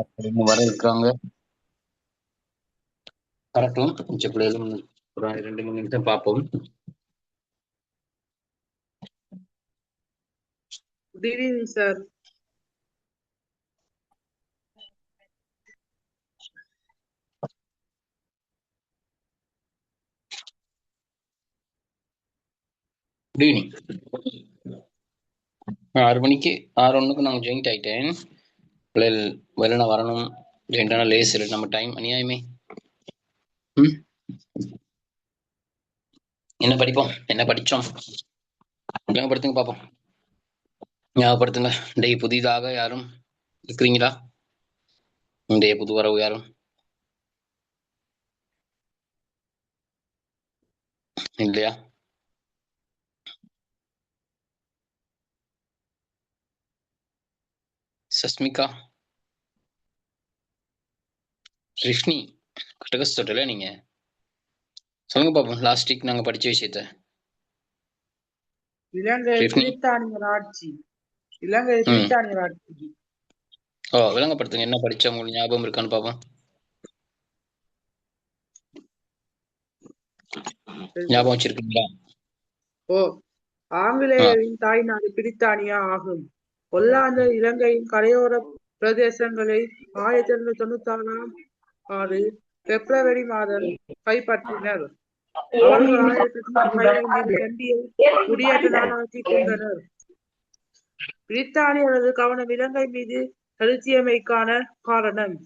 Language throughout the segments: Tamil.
அப்படின்னு வர இருக்கிறாங்க. கரெக்டும் கொஞ்சம் பிள்ளைகளும் ஒரு 2-3 நிமிஷம் பார்ப்போம். Good evening, sir. Good evening. 6 மணிக்கு 6:01 நாங்கள் ஜாயின்ட் ஆயிட்டேன். பிள்ளைகள் வெளில வரணும். ஜாயின்டான லேஸ் இல்லை நம்ம டைம் அநியாயமே. என்ன படிப்போம், என்ன படிச்சோம் ஞாபகப்படுத்துங்க பார்ப்போம். ஞாபகப்படுத்துங்க. டே புதிதாக யாரும் இருக்கிறீங்களா? இன்றைய புது வரவு யாரும் இல்லையா? சஸ்மிகா, ரிஷ்னி, கட்டகஸ்தோட்டல நீங்க சொல்லுங்க பாப்போம். லாஸ்ட் வீக் நாங்க படிச்ச விஷயத்த. இலங்கை பிரித்தானியர் ஆட்சி. இலங்கை பிரித்தானியர் ஆட்சி. விளங்கப்படுத்துங்க. என்ன படிச்ச உங்களுக்கு ஞாபகம் இருக்கான்னு பாப்போம். ஞாபகம் வச்சிருக்கீங்களா? ஆங்கிலேயரின் தாய்நாடு பிரித்தானியா ஆகும். ஒல்லாந்தர் இலங்கையின் கரையோர பிரதேசங்களை 1796 ஆண்டு பிப்ரவரி மாதம் கைப்பற்றினர். அவர்கள் 1815 கண்டியை குடியேற்ற நாடாக்கி கொண்டனர். பிரித்தானியரது கவனம் இலங்கை மீது செலுத்தியமைக்கான காரணம்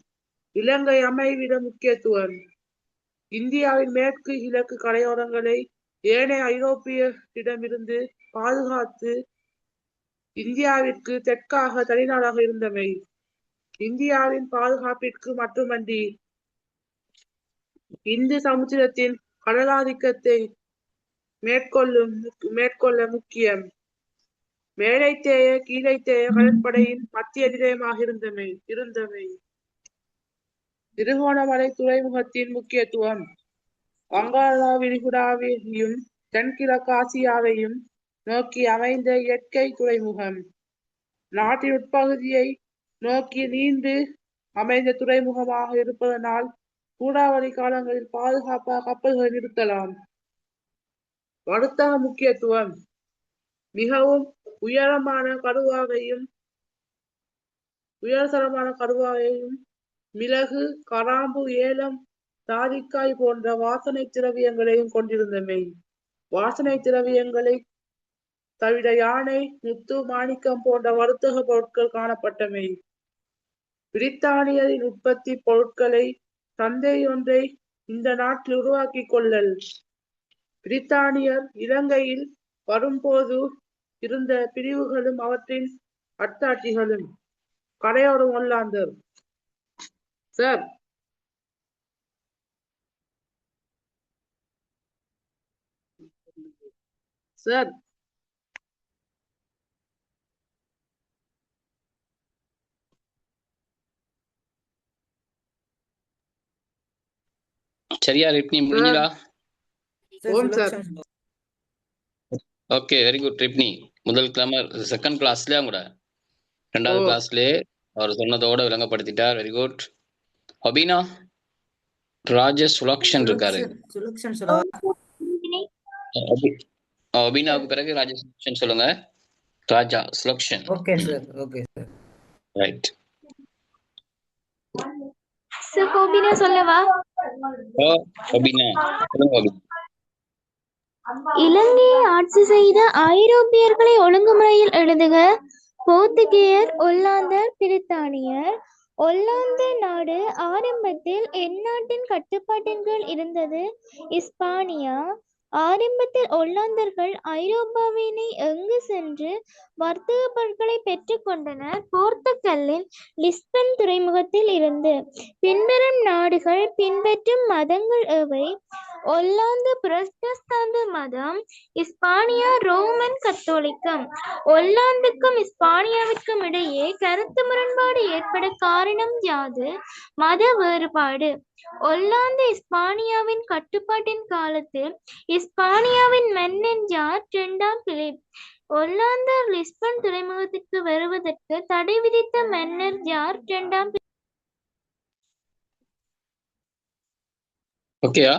இலங்கை அமைவிட முக்கியத்துவம். இந்தியாவின் மேற்கு கிழக்கு கரையோரங்களை ஏனைய ஐரோப்பியரிடமிருந்து பாதுகாத்து இந்தியாவிற்கு தெற்காக தனிநாடாக இருந்தமை. இந்தியாவின் பாதுகாப்பிற்கு மட்டுமன்றி இந்து சமுத்திரத்தின் கடலாதிக்கத்தை மேற்கொள்ள முக்கியம். மேலைத்தேய கீழைத்தேய கடற்படையின் மத்திய நிலையமாக இருந்தமை. திருகோணமலை துறைமுகத்தின் முக்கியத்துவம் வங்காள விரிகுடாவையும் தென்கிழக்கு ஆசியாவையும் நோக்கி அமைந்த இயற்கை துறைமுகம். நாட்டின் உட்பகுதியை நோக்கி நீண்டு அமைந்த துறைமுகமாக இருப்பதனால் சூறாவளி காலங்களில் பாதுகாப்பாக கப்பல்களை நிறுத்தலாம். வர்த்தக முக்கியத்துவம் மிகவும் உயர்தரமான கடுவாவையும் மிளகு, கராம்பு, ஏலம், தாதிக்காய் போன்ற வாசனை திரவியங்களையும் கொண்டிருந்தமை. வாசனை திரவியங்களை தவிர யானை, முத்து, மாணிக்கம் போன்ற வர்த்தக பொருட்கள் காணப்பட்டமை. பிரித்தானியரின் உற்பத்தி பொருட்களை சந்தை ஒன்றை இந்த நாட்டில் உருவாக்கி கொள்ளல். பிரித்தானியர் இலங்கையில் வரும்போது இருந்த பிரிவுகளும் அவற்றின் அத்தாட்சிகளும். கரையோரம் ஒல்லாந்தர். சார் சார் சரியா ரிப்னி முடிஞ்சதா? Okay, very good Ripni. முதல் கிளாமர் செகண்ட் கிளாஸ்ல கூட 2வது கிளாஸ்ல அவர் சொன்னதோட விளங்கப்படுத்திட்டார். Very good. அபினா, ராஜ சுலக்ஷன் இருக்காரு. அபினாவுக்கு பிறகு ராஜ சுலக்ஷன் சொல்லுங்க. Raja Sulakshan. Okay sir. Right. Abina சொல்லவா? அபினா சொல்லுங்க. இலங்கையை ஆட்சி செய்த ஐரோப்பியர்களை ஒழுங்குமுறையில் எழுதுக. போர்த்துகேயர், ஒல்லாந்தர், பிரித்தானியர். ஒல்லாந்து நாடு ஆரம்பத்தில் எந்நாட்டின் கட்டுப்பாட்டின் கீழ் இருந்தது. இஸ்பானியா. ஆரம்பத்தில் ஒல்லாந்தர்கள் ஐரோப்பாவினை எங்கு சென்று வர்த்தக பொருட்களை பெற்றுக் கொண்டனர். போர்த்துகலின் லிஸ்பன் துறைமுகத்தில் இருந்து. பின்வரும் நாடுகள் பின்பற்றும் மதங்கள் எவை? ஒல்லாந்து புரட்டஸ்தாந்து மதம், இஸ்பானியா ரோமன் கத்தோலிக்கம். ஒல்லாந்துக்கும் இஸ்பானியாவிற்கும் இடையே கருத்து முரண்பாடு ஏற்பட காரணம் யாது? மத வேறுபாடு. ஒல்லாந்து இஸ்பானியாவின் கட்டுப்பாட்டின் காலத்தில் இஸ்பானியாவின் மன்னன் யார்? 2ஆம் பிலிப். ஒல்லாந்தர் லிஸ்பன் துறைமுகத்திற்கு வருவதற்கு தடை விதித்த மன்னர் யார்? 2ஆம் பிலிப். ஓகேயா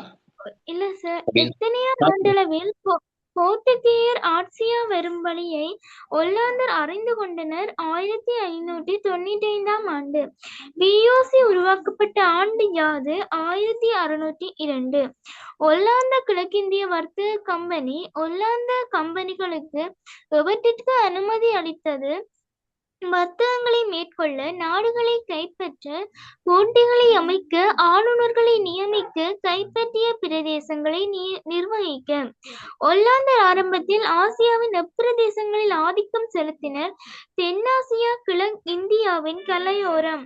இல்ல சார். அப்படின்னு எத்தனையாம் ஆண்டளவில் போர்த்துகேயர் ஆட்சியா வரும் வழியை ஒல்லாந்தர் அறிந்து கொண்டனர். 1595ஆம் ஆண்டு. பியூசி உருவாக்கப்பட்ட ஆண்டு யாது? 1602. ஒல்லாந்த கிழக்கிந்திய வர்த்தக கம்பெனி ஒல்லாந்த கம்பெனிகளுக்கு எவற்றிற்கு அனுமதி அளித்தது? வர்த்தகங்களை மேற்கொள்ள, நாடுகளை கைப்பற்ற, போட்டிகளை அமைக்க, ஆளுநர்களை நியமிக்க, கைப்பற்றிய பிரதேசங்களை நிர்வகிக்க. ஒல்லாந்தர் ஆரம்பத்தில் ஆசியாவின் எப்பிரதேசங்களில் ஆதிக்கம் செலுத்தினர். தென்னாசியா இந்தியாவின் கரையோரம்.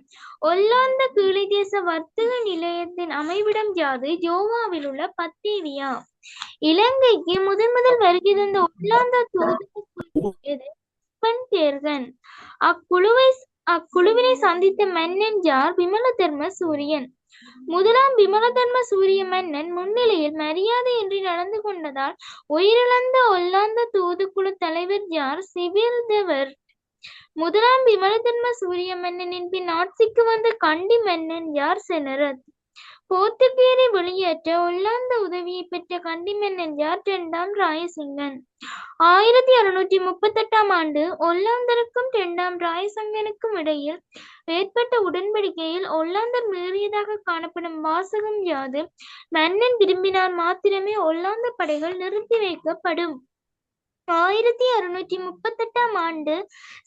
ஒல்லாந்த கீழைதேச வர்த்தக நிலையத்தின் அமைவிடம் யாது? ஜோவாவில் உள்ள பத்தேவியா. இலங்கைக்கு முதல் வருகை தந்த ஒல்லாந்த தூதர் தேர்கன். அக்குழுவினை சந்தித்த மன்னன் யார்? விமலதர்ம சூரியன். முதலாம் விமலதர்ம சூரிய மன்னன் முன்னிலையில் மரியாதையின்றி நடந்து கொண்டதால் உயிரிழந்த ஒல்லாந்த தூதுக்குழு தலைவர் யார்? சிபில்தவர். முதலாம் விமலதர்ம சூரிய மன்னனின் பின் ஆட்சிக்கு வந்த கண்டி மன்னன் யார்? செனரத். போர்த்துகேயரை வெளியேற்ற ஒல்லாந்த உதவியை பெற்ற கண்டி மன்னன் யார்? 2ஆம் ராயசிங்கன். 1638ஆம் ஆண்டு ஒல்லாந்தருக்கும் 2ஆம் ராயசிங்கனுக்கும் இடையில் ஏற்பட்ட உடன்படிக்கையில் ஒல்லாந்தர் மீறியதாக காணப்படும் வாசகம் யாது? மன்னன் விரும்பினால் மாத்திரமே ஒல்லாந்த படைகள் நிறுத்தி வைக்கப்படும். 1638ஆம் ஆண்டு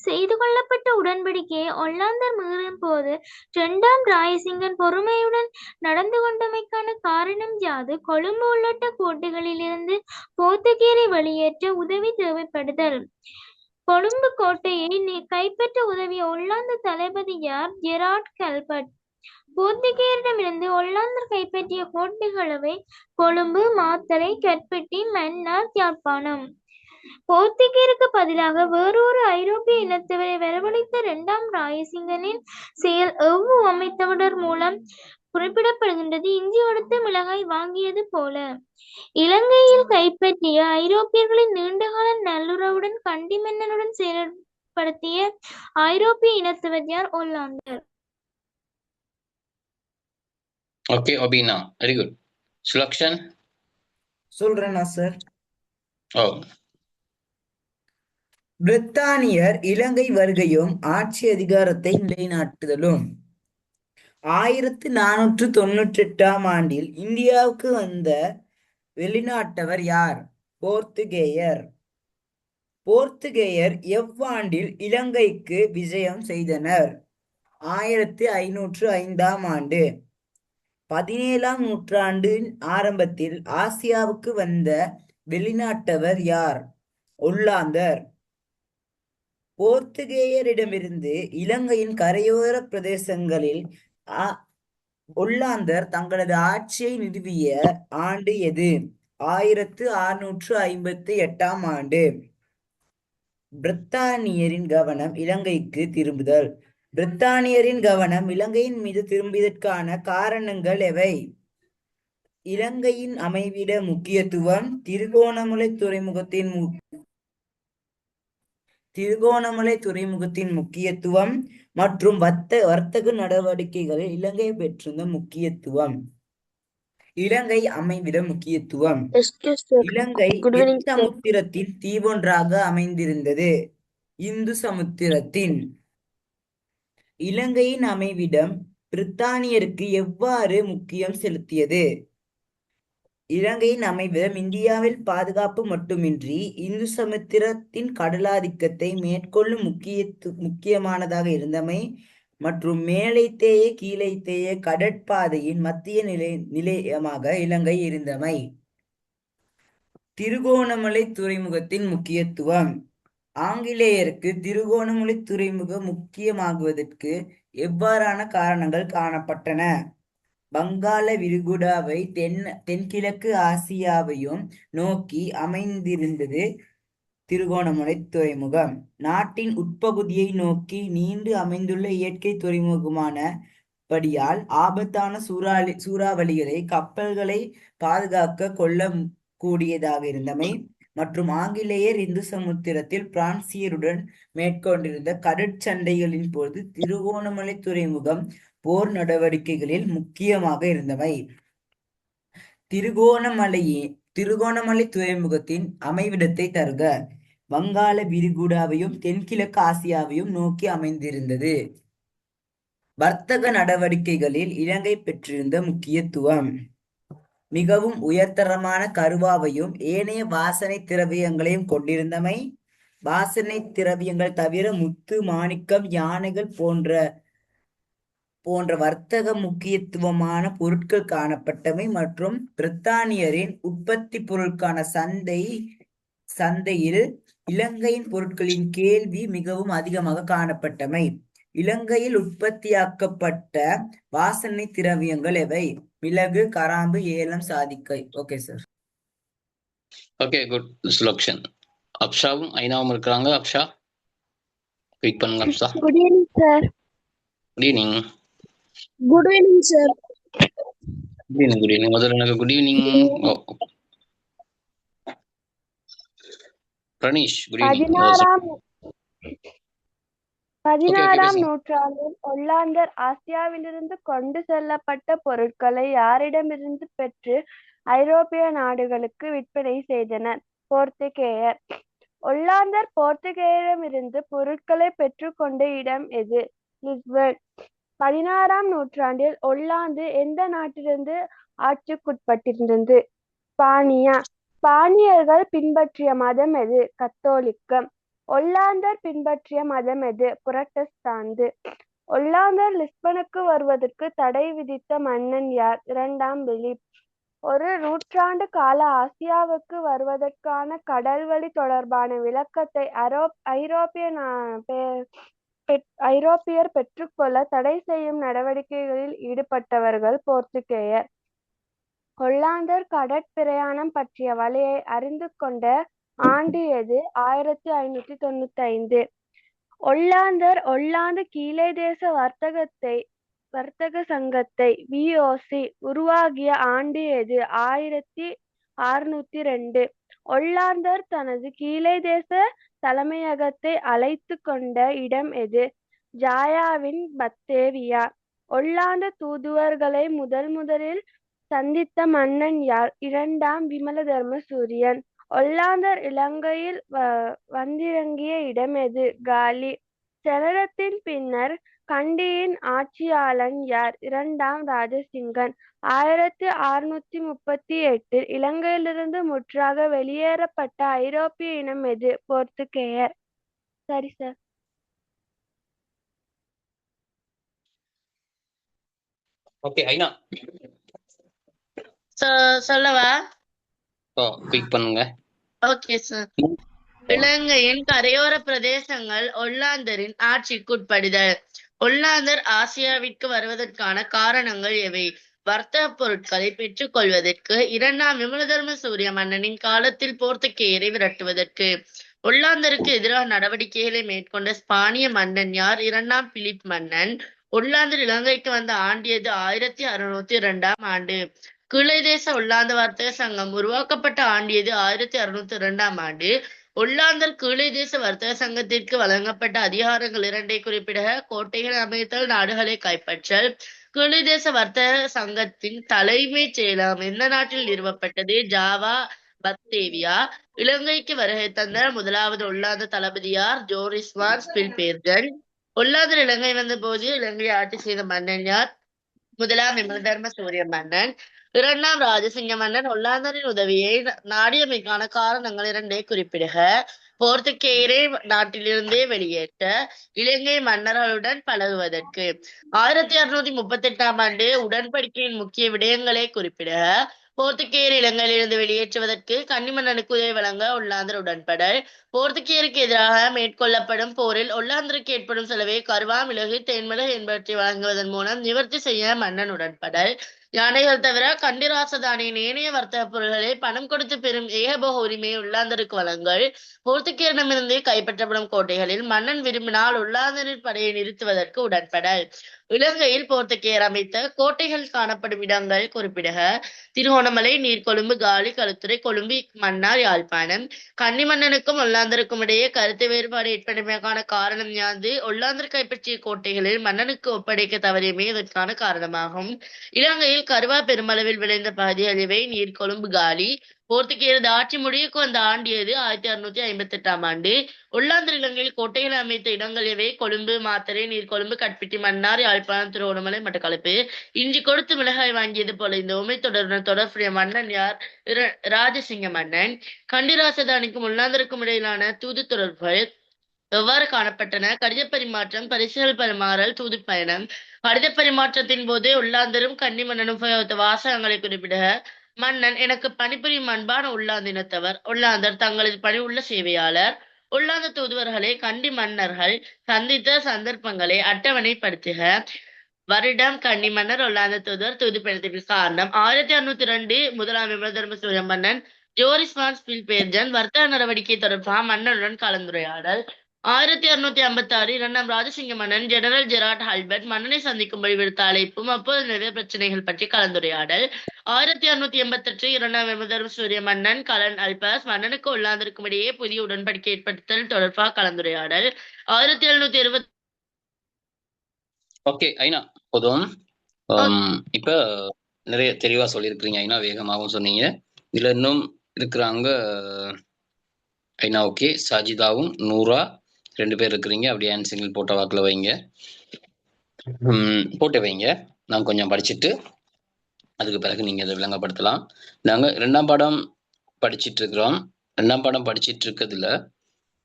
செய்து கொள்ளப்பட்ட உடன்படிக்கையை ஒல்லாந்தர் மீறும் போது 2ஆம் ராயசிங்கன் பொறுமையுடன் நடந்து கொண்டமைக்கான காரணம் யாது? கொழும்பு உள்ளிட்ட கோட்டைகளில் இருந்து போர்த்துகேயரை வெளியேற்ற உதவி தேவைப்படுதல். கொழும்பு கோட்டையை கைப்பற்ற உதவிய ஒல்லாந்த தளபதி யார்? ஜெராட் கல்பட். போர்த்துகேயரிடமிருந்து ஒல்லாந்தர் கைப்பற்றிய கோட்டைகளவை கொழும்பு, மாத்தறை, கற்பட்டி, மன்னார், யாழ்ப்பாணம். போர்த்துகேயருக்கு பதிலாக வேறொரு ஐரோப்பிய இனத்தவரை வரவழைத்த 2ஆம் ராயசிங்கனின் செயல் அமைத்தவர் மூலம் குறிப்பிடப்படுகின்றது. இஞ்சி எடுத்து மிளகாய் வாங்கியது போல. இலங்கையில் கைப்பற்றிய ஐரோப்பியர்களின் நீண்டகால நல்லுறவுடன் கண்டி மன்னனுடன் செயல்படுத்திய ஐரோப்பிய இனத்தவர் யார்? ஒல்லாந்தர். Okay Abina, very good. Sulakshan சொல்றேனா sir? ஓ பிரித்தானியர் இலங்கை வருகையும் ஆட்சி அதிகாரத்தை நிலைநாட்டுதலும். 1498ஆம் ஆண்டில் இந்தியாவுக்கு வந்த வெளிநாட்டவர் யார்? போர்த்துகேயர். போர்த்துகேயர் எவ்வாண்டில் இலங்கைக்கு விஜயம் செய்தனர்? 1505ஆம் ஆண்டு. 17ஆம் நூற்றாண்டின் ஆரம்பத்தில் ஆசியாவுக்கு வந்த வெளிநாட்டவர் யார்? ஒல்லாந்தர். போர்த்துகேயரிடமிருந்து இலங்கையின் கரையோர பிரதேசங்களில் ஒல்லாந்தர் தங்களது ஆட்சியை நிறுவிய ஆண்டு எது? 1658ஆம் ஆண்டு. பிரித்தானியரின் கவனம் இலங்கைக்கு திரும்புதல். பிரித்தானியரின் கவனம் இலங்கையின் மீது திரும்பியதற்கான காரணங்கள் எவை? இலங்கையின் அமைவிட முக்கியத்துவம், திருகோணமலை துறைமுகத்தின் முக்கியத்துவம் மற்றும் வர்த்தக நடவடிக்கைகளில் இலங்கை பெற்றிருந்த முக்கியத்துவம். இலங்கை அமைவிட முக்கியத்துவம். இலங்கை சமுத்திரத்தின் தீவொன்றாக அமைந்திருந்தது. இந்து சமுத்திரத்தின். இலங்கையின் அமைவிடம் பிரித்தானியருக்கு எவ்வாறு முக்கியம் செலுத்தியது? இலங்கையின் அமைவிடம் இந்தியாவில் பாதுகாப்பு மட்டுமின்றி இந்து சமுத்திரத்தின் கடலாதிக்கத்தை மேற்கொள்ளும் முக்கியமானதாக இருந்தமை மற்றும் மேலைத்தேய கீழைத்தேய கடற்பாதையின் மத்திய நிலையமாக இலங்கை இருந்தமை. திருகோணமலை துறைமுகத்தின் முக்கியத்துவம். ஆங்கிலேயருக்கு திருகோணமலை துறைமுகம் முக்கியமாகுவதற்கு எவ்வாறான காரணங்கள் காணப்பட்டன? வங்காள விரிகுடாவை தென்கிழக்கு ஆசியாவையும் நோக்கி அமைந்திருந்தது திருகோணமலை துறைமுகம். நாட்டின் உட்பகுதியை நோக்கி நீண்டு அமைந்துள்ள இயற்கை துறைமுகமான படியால் ஆபத்தான சூறாவளிகளை கப்பல்களை பாதுகாக்க கொள்ள கூடியதாக இருந்தமை மற்றும் ஆங்கிலேயர் இந்து சமுத்திரத்தில் பிரான்சியருடன் மேற்கொண்டிருந்த கடற்சண்டைகளின் போது திருகோணமலை துறைமுகம் போர் நடவடிக்கைகளில் முக்கியமாக இருந்தவை. திருகோணமலை துறைமுகத்தின் அமைவிடத்தை தருக. வங்காள விரிகுடாவையும் தென்கிழக்கு ஆசியாவையும் நோக்கி அமைந்திருந்தது. வர்த்தக நடவடிக்கைகளில் இலங்கை பெற்றிருந்த முக்கியத்துவம். மிகவும் உயர்தரமான கருவாவையும் ஏனைய வாசனை திரவியங்களையும் கொண்டிருந்தமை. வாசனை திரவியங்கள் தவிர முத்து, மாணிக்கம், யானைகள் போன்ற வர்த்தக முக்கியத்துவமான பொருட்கள் காணப்பட்டமை மற்றும் பிரித்தானியரின் உற்பத்தி பொருட்கான சந்தையில் இலங்கையின் பொருட்களின் கேள்வி மிகவும் அதிகமாக காணப்பட்டமை. இலங்கையில் உற்பத்தியாக்கப்பட்ட வாசனை திரவியங்கள் எவை? மிளகு, கராம்பு, ஏலம், சாதிக்காய். Okay sir. Okay, good selection. அப்ஷாவும் ஐனாவும் இருக்கிறாங்க. அப்ஷா வெயிட் பண்ணுங்க. Afsha, good evening sir. Good evening. Good evening sir. Good evening. Good evening. முதல்ல எனக்கு good evening. Praneesh, good evening. 16ஆம் நூற்றாண்டில் ஒல்லாந்தர் ஆசியாவிலிருந்து கொண்டு செல்லப்பட்ட பொருட்களை யாரிடமிருந்து பெற்று ஐரோப்பிய நாடுகளுக்கு விற்பனை செய்தனர்? போர்த்துகேயர். ஒல்லாந்தர் போர்த்துகேயரிடமிருந்து பொருட்களை பெற்றுக்கொண்ட இடம் எது? லிஸ்பன். 16ஆம் நூற்றாண்டில் ஒல்லாந்து எந்த நாட்டிலிருந்து ஆட்சிக்குட்பட்டிருந்தது? ஸ்பானியா. ஸ்பானியர்கள் பின்பற்றிய மதம் எது? கத்தோலிக்கம். ஒல்லாந்தர் பின்பற்றிய மதம் எது? புரட்டஸ்தாந்து. ஒல்லாந்தர் லிஸ்பனுக்கு வருவதற்கு தடை விதித்த மன்னன் யார்? 2ஆம் பிலிப். ஒரு நூற்றாண்டு கால ஆசியாவுக்கு வருவதற்கான கடல்வழி தொடர்பான விளக்கத்தை ஐரோப்பியர் பெற்றுக்கொள்ள தடை செய்யும் நடவடிக்கைகளில் ஈடுபட்டவர்கள் போர்த்துகேயர். ஒல்லாந்தர் கடற்பிரயாணம் பற்றிய வழியை அறிந்து கொண்ட ஆண்டு எது? 1595. ஒல்லாந்தர் ஒல்லாந்து கீழே தேச வர்த்தக சங்கத்தை VOC உருவாகிய ஆண்டு எது? 1602. ஒல்லாந்தர் தனது கீழே தேச தலைமையகத்தை அழைத்து கொண்ட இடம் எது? ஜாயாவின் பத்தேவியா. ஒல்லாந்து தூதுவர்களை முதலில் சந்தித்த மன்னன் யார்? 2ஆம் விமலதர்ம சூரியன். ஒல்லாந்தர் இலங்கையில் வந்திறங்கிய இடம் எது? காலி. செனரத்தின் பின்னர் கண்டியின் ஆட்சியாளன் யார்? 2ஆம் ராஜசிங்கன். 1638 இலங்கையிலிருந்து முற்றாக வெளியேறப்பட்ட ஐரோப்பிய இனம் எது? போர்த்துகேயர். சரி சார். ஓகே, ஐனா சொல்லவா? பிக் பண்ணுங்க. Okay sir. இலங்கையின் கரையோர பிரதேசங்கள் ஒல்லாந்தரின் ஆட்சிக்குட்படுதல். ஒல்லாந்தர் ஆசியாவிற்கு வருவதற்கான காரணங்கள் எவை? வர்த்தக பொருட்களை பெற்றுக் கொள்வதற்கு, 2ஆம் விமலதர்ம சூரிய மன்னனின் காலத்தில் போர்த்துகேயரை விரட்டுவதற்கு. ஒல்லாந்தருக்கு எதிராக நடவடிக்கைகளை மேற்கொண்ட ஸ்பானிய மன்னன் யார்? 2ஆம் பிலிப் மன்னன். ஒல்லாந்தர் இலங்கைக்கு வந்த ஆண்டு எது? 1602ஆம் ஆண்டு. கீழே தேச ஒல்லாந்து வர்த்தக சங்கம் உருவாக்கப்பட்ட ஆண்டு எது? 1602ஆம் ஆண்டு. ஒல்லாந்தர் கீழே தேச வர்த்தக சங்கத்திற்கு வழங்கப்பட்ட அதிகாரங்கள் 2ஐ குறிப்பிட. கோட்டைகள் அமைத்தல், நாடுகளை கைப்பற்றல். கீழே தேச வர்த்தக சங்கத்தின் தலைமை செயலகம் எந்த நாட்டில் நிறுவப்பட்டது? ஜாவா, பத்தேவியா. இலங்கைக்கு வருகை தந்த முதலாவது ஒல்லாந்து தளபதியார்? ஜோரிஸ் வான் ஸ்பில்பேர்கன். ஒல்லாந்தர் இலங்கை வந்த போது இலங்கையை ஆட்சி செய்த மன்னன் யார்? 1ஆம் விமலதர்ம சூரிய மன்னன். 2ஆம் ராஜசிங்க மன்னன் ஒல்லாந்தரின் உதவியை நாடியமைக்கான காரணங்கள் 2ஐ குறிப்பிடுக. போர்த்துகேயரை நாட்டிலிருந்தே வெளியேற்ற, இலங்கை மன்னர்களுடன் பழகுவதற்கு. 1638ஆம் ஆண்டு உடன்படிக்கையின் முக்கிய விடயங்களை குறிப்பிடுக. போர்த்துகேயர் இலங்கையிலிருந்து வெளியேற்றுவதற்கு கன்னி மன்னனுக்கு உதவி வழங்க ஒல்லாந்தர் உடன்படல். போர்த்துகேயருக்கு எதிராக மேற்கொள்ளப்படும் போரில் ஒல்லாந்தருக்கு ஏற்படும் செலவை கருவா, மிளகு, தேன்மிளகு என்பவற்றை வழங்குவதன் மூலம் நிவர்த்தி செய்ய மன்னன் உடன்படல். யானைகள் தவிர கண்டி ராசதானியின் ஏனைய வர்த்தக பொருள்களை பணம் கொடுத்து பெறும் ஏகபோக உரிமையை ஒல்லாந்தருக்கு வழங்கல். போர்த்துகேயரிடமிருந்து கைப்பற்றப்படும் கோட்டைகளில் மன்னன் விரும்பினால் ஒல்லாந்தரின் படையை நிறுத்துவதற்கு உடன்படல். இலங்கையில் போர்த்துகேயர் அமைத்த கோட்டைகள் காணப்படும் இடங்கள் குறிப்பிடுக. திருகோணமலை, நீர்கொழும்பு, காலி, களுத்துறை, கொழும்பு, மன்னார், யாழ்ப்பாணம். கன்னி மன்னனுக்கும் ஒல்லாந்தருக்கும் இடையே கருத்து வேறுபாடு ஏற்படுவதற்கான காரணம் யாது? ஒல்லாந்தர் கைப்பற்றிய கோட்டைகளில் மன்னனுக்கு ஒப்படைக்க தவறியமே இதற்கான காரணமாகும். இலங்கையில் இலங்கையில் கருவா பெருமளவில் விளைந்த பகுதிகள் இவை. நீர்கொழும்பு காலி. போர்த்துகேயரது ஆட்சி முடிவுக்கு வந்த ஆண்டு எது? 1658ஆம் ஆண்டு. ஒல்லாந்தர் இலங்கையில் கோட்டைகளை அமைத்த இடங்கள் எவை? கொழும்பு, மாத்தறை, நீர்கொழும்பு, கட்பிட்டி, மன்னார், யாழ்ப்பாணம், திருகோணமலை, மட்டக்களப்பு. இஞ்சி கொடுத்து மிளகாய் வாங்கியது போல இந்த உமை தொடருடன் தொடர்புடைய மன்னன் யார்? ராஜசிங்க மன்னன். கண்டி ராசதானிக்கும் ஒல்லாந்தருக்கும் இடையிலான தூது தொடர்புகள் எவ்வாறு காணப்பட்டன? கடித பரிமாற்றம், பரிசுகள் பரிமாறல், தூது பயணம். கடித பரிமாற்றத்தின் போது ஒல்லாந்தரும் கன்னி மன்னனும் உபயோகித்த வாசகங்களை குறிப்பிடுக. மன்னன், எனக்கு பணிபுரியும் அன்பான ஒல்லாந்தினத்தவர். ஒல்லாந்தர், தங்களது பணி உள்ள சேவையாளர். ஒல்லாந்த தூதுவர்களை கண்டி மன்னர்கள் சந்தித்த சந்தர்ப்பங்களை அட்டவணைப்படுத்துக. வருடம், கன்னி மன்னர், ஒல்லாந்த தூதுவர், தூது பயணத்திற்கு காரணம். 1602 முதலாம் விமலதர்ம சூரிய மன்னன் ஜோரிஸ் வான் ஸ்பில்பேர்ஜன் வர்த்தக நடவடிக்கை தொடர்பாக மன்னனுடன் கலந்துரையாடல். 1656 இரண்டாம் ராஜசிங்க மன்னன் ஜெனரல் ஜெராட் ஹால்பர்ட் மன்னனை சந்திக்கும்படி விடுத்த அழைப்பும் அப்போது நிலவிய பிரச்சனைகள் பற்றி கலந்துரையாடல். 1688 இரண்டாம் விமலதர்ம சூரிய மன்னன் கலன் அல்பஸ் மன்னனுக்கு ஒல்லாந்தருக்கும் இடையே புதிய உடன்படிக்கை ஏற்படுத்தல் தொடர்பாக கலந்துரையாடல். 1720 ஓகே ஐனா போதும். இப்ப நிறைய தெளிவா சொல்லியிருக்கிறீங்க ஐனா, வேகமாகவும் சொன்னீங்க. இதுல இன்னும் இருக்கிறாங்க ஐனா. ஓகே, சாஜிதாவும் நூரா 2 பேர் இருக்கிறீங்க. அப்படியே சிங்கிள் போட்ட வாக்குல வைங்க, போட்டு வைங்க. நான் கொஞ்சம் படிச்சுட்டு அதுக்கு பிறகு நீங்க அதை விளங்கப்படுத்தலாம். நாங்க 2ஆம் பாடம் படிச்சுட்டு இருக்கிறோம். 2ஆம் பாடம் படிச்சுட்டு இருக்கிறதுல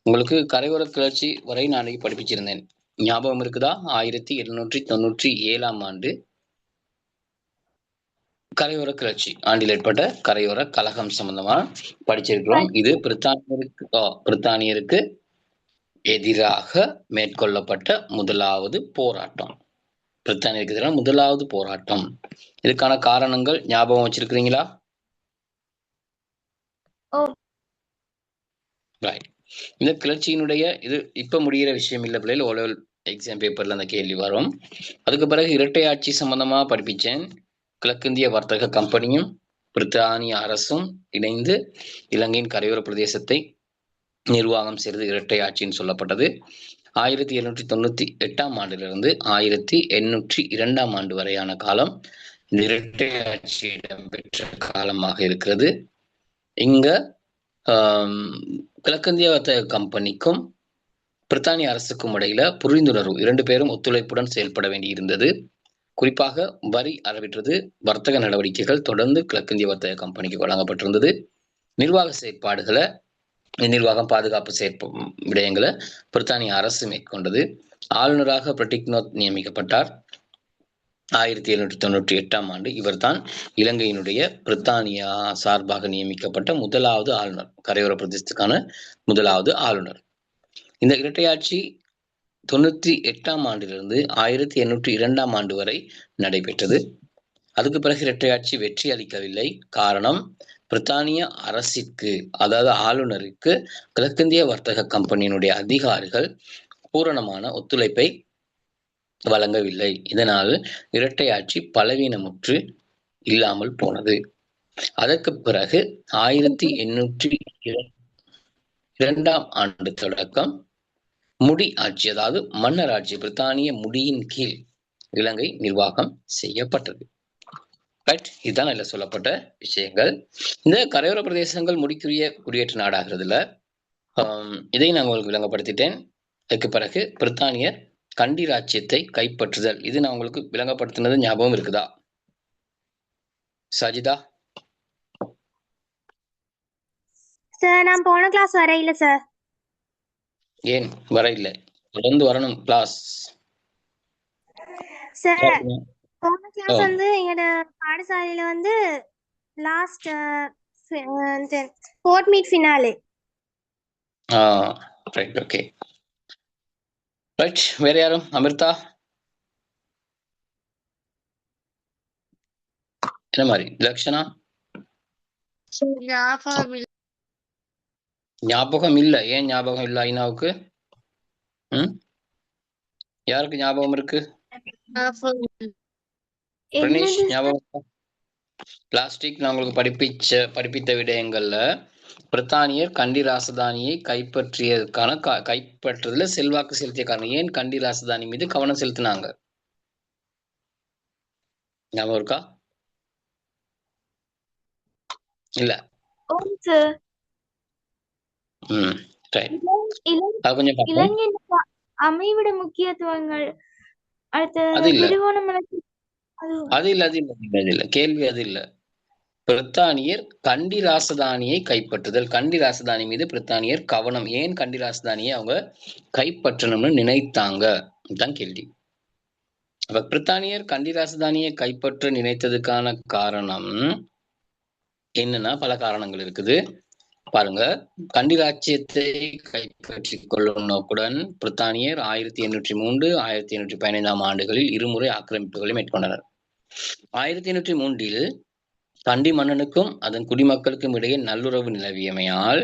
உங்களுக்கு கரையோர கிளர்ச்சி வரை நான் அன்னைக்கு படிப்பிச்சிருந்தேன். ஞாபகம் இருக்குதா? 1797ஆம் ஆண்டு கரையோர கிளர்ச்சி ஆண்டில் ஏற்பட்ட கரையோர கலகம் சம்பந்தமா படிச்சிருக்கிறோம். இது பிரித்தானியருக்கு எதிராக மேற்கொள்ளப்பட்ட முதலாவது போராட்டம். பிரித்தானியருக்கு எதிரான முதலாவது போராட்டம். இதுக்கான காரணங்கள் ஞாபகம் வச்சிருக்கிறீங்களா? ரைட். இந்த கிளர்ச்சியினுடைய இது இப்ப முடிகிற விஷயம் இல்லை பிள்ளைகள். ஓலெவல் எக்ஸாம் பேப்பர்ல அந்த கேள்வி வரும். அதுக்கு பிறகு இரட்டை ஆட்சி சம்பந்தமா படிப்பிச்சேன். கிழக்கிந்திய வர்த்தக கம்பெனியும் பிரித்தானிய அரசும் இணைந்து இலங்கையின் கரையோர பிரதேசத்தை நிர்வாகம் செய்தது இரட்டை ஆட்சின்னு சொல்லப்பட்டது. 1798ஆம் ஆண்டிலிருந்து 1802ஆம் ஆண்டு வரையான காலம் இந்த இரட்டை ஆட்சி இடம்பெற்ற காலமாக இருக்கிறது. இங்க கிழக்கிந்திய வர்த்தக கம்பெனிக்கும் பிரித்தானிய அரசுக்கும் இடையில புரிந்துணர்வு, 2 பேரும் ஒத்துழைப்புடன் செயல்பட வேண்டியிருந்தது. குறிப்பாக வரி அறவிட்டது, வர்த்தக நடவடிக்கைகள் தொடர்ந்து கிழக்கிந்திய வர்த்தக கம்பெனிக்கு வழங்கப்பட்டிருந்தது. நிர்வாக செயற்பாடுகளை, நிர்வாகம், பாதுகாப்பு விடயங்களை பிரித்தானிய அரசு மேற்கொண்டது. ஆளுநராக பிரிட்டிக்னோத் நியமிக்கப்பட்டார் 1798ஆம் ஆண்டு. இவர் தான் இலங்கையினுடைய பிரித்தானியா சார்பாக நியமிக்கப்பட்ட முதலாவது ஆளுநர், கரையோர பிரதேசத்துக்கான முதலாவது ஆளுநர். இந்த இரட்டையாட்சி 98ஆம் ஆண்டிலிருந்து 1802ஆம் ஆண்டு வரை நடைபெற்றது. அதுக்கு பிறகு இரட்டையாட்சி வெற்றி அளிக்கவில்லை. காரணம், பிரித்தானிய அரசிற்கு, அதாவது ஆளுநருக்கு கிழக்கிந்திய வர்த்தக கம்பெனியினுடைய அதிகாரிகள் பூரணமான ஒத்துழைப்பை வழங்கவில்லை. இதனால் இரட்டை ஆட்சி பலவீனமுற்று இல்லாமல் போனது. அதற்கு பிறகு 1802ஆம் ஆண்டு தொடக்கம் முடி ஆட்சி, அதாவது மன்னர் ஆட்சி, பிரித்தானிய முடியின் கீழ் இலங்கை நிர்வாகம் செய்யப்பட்டது. ரைட், இதுதான் இதுல சொல்லப்பட்ட விஷயங்கள். இந்த கரையோர பிரதேசங்கள் முடிக்குரிய குடியேற்ற நாடாகிறதுல இதையும் நான் உங்களுக்கு விளங்கப்படுத்திட்டேன். அதுக்கு பிறகு பிரித்தானியர் கண்டி ராஜ்யத்தை கைப்பற்றுதல், இது நான் உங்களுக்கு விளங்கப்படுத்தினது ஞாபகம் இருக்குதா? சஜிதா? சார், நான் போன கிளாஸ் வர இல்ல சார். ஏன் வர இல்லை? தொடர்ந்து வரணும் கிளாஸ். சார், போன கிளாஸ் வந்து எங்களோட பாடசாலையில வந்து last fourth meet finale. Right, okay. Right, வேற யாரும்? அமிர்தா என்ன மாதிரி? லக்ஷனா? ஞாபகம் இல்ல. ஏன் ஞாபகம் இல்ல ஐநாவுக்கு? யாருக்கு ஞாபகம் இருக்கு? பிரணேஷ் ஞாபகம்? பிளாஸ்டிக் நான் உங்களுக்கு படிப்பித்த விடயங்கள்ல பிரித்தானியர் கண்டி ராசதானியை கைப்பற்றுறதுல செல்வாக்கு செலுத்திய காரணம். ஏன் கண்டி ராசதானி மீது கவனம் செலுத்தினாங்க? ஞாபகம் இருக்கா? இல்ல. ஓம் சார். ரைட். அது கொஞ்சம் பார்ப்போம். இலங்கையின் அமைவிட முக்கியத்துவங்கள் அது அடுத்தது இல்ல திருகோணமலை. அது இல்ல அது இல்ல அது இல்ல கேள்வி அது இல்ல. பிரித்தானியர் கண்டி ராசதானியை கைப்பற்றுதல். கண்டி ராசதானி மீது பிரித்தானியர் கவனம். ஏன் கண்டி ராசதானியை அவங்க கைப்பற்றணும்னு நினைத்தாங்க தான் கேள்வி. அப்ப பிரித்தானியர் கண்டி ராசதானியை கைப்பற்ற நினைத்ததுக்கான காரணம் என்னன்னா பல காரணங்கள் இருக்குது. பாருங்க, கண்டி ராச்சியத்தை கைப்பற்றிக் கொள்ளும் நோக்குடன் பிரித்தானியர் 1803 1815 ஆண்டுகளில் இருமுறை ஆக்கிரமிப்புகளை மேற்கொண்டனர். 1803 கண்டி மன்னனுக்கும் அதன் குடிமக்களுக்கும் இடையே நல்லுறவு நிலவியமையால்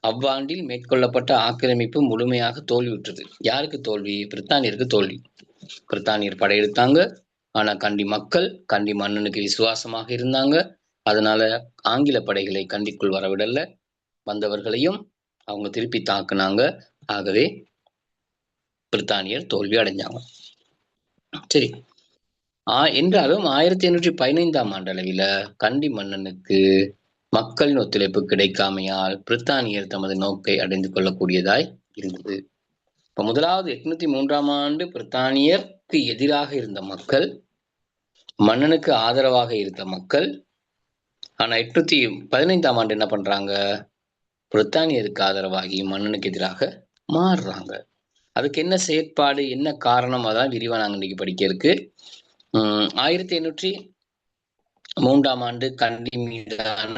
அவ்வாண்டில் மேற்கொள்ளப்பட்ட ஆக்கிரமிப்பு முழுமையாக தோல்வியுற்றது. யாருக்கு தோல்வி? பிரித்தானியருக்கு தோல்வி. பிரித்தானியர் படையெடுத்தாங்க, ஆனா கண்டி மக்கள் கண்டி மன்னனுக்கு விசுவாசமாக இருந்தாங்க. அதனால ஆங்கில படைகளை கண்டிக்குள் வரவிடல. வந்தவர்களையும் அவங்க திருப்பி தாக்குனாங்க. ஆகவே பிரித்தானியர் தோல்வி அடைஞ்சாங்க. சரி, என்றாலும் 1815 ஆண்டளவில் கண்டி மன்னனுக்கு மக்களின் ஒத்துழைப்பு கிடைக்காமையால் பிரித்தானியர் தமது நோக்கை அடைந்து கொள்ளக்கூடியதாய் இருந்தது. இப்ப முதலாவது 803 ஆண்டு பிரித்தானியருக்கு எதிராக இருந்த மக்கள், மன்னனுக்கு ஆதரவாக இருந்த மக்கள். ஆனா 815 ஆண்டு என்ன பண்றாங்க? பிரித்தானியருக்கு ஆதரவாகி மன்னனுக்கு எதிராக மாறுறாங்க. அதுக்கு என்ன செயற்பாடு, என்ன காரணம், அதான் விரிவா நாங்க இன்னைக்கு படிக்க இருக்கு. 1803 ஆண்டு கண்டி மீதான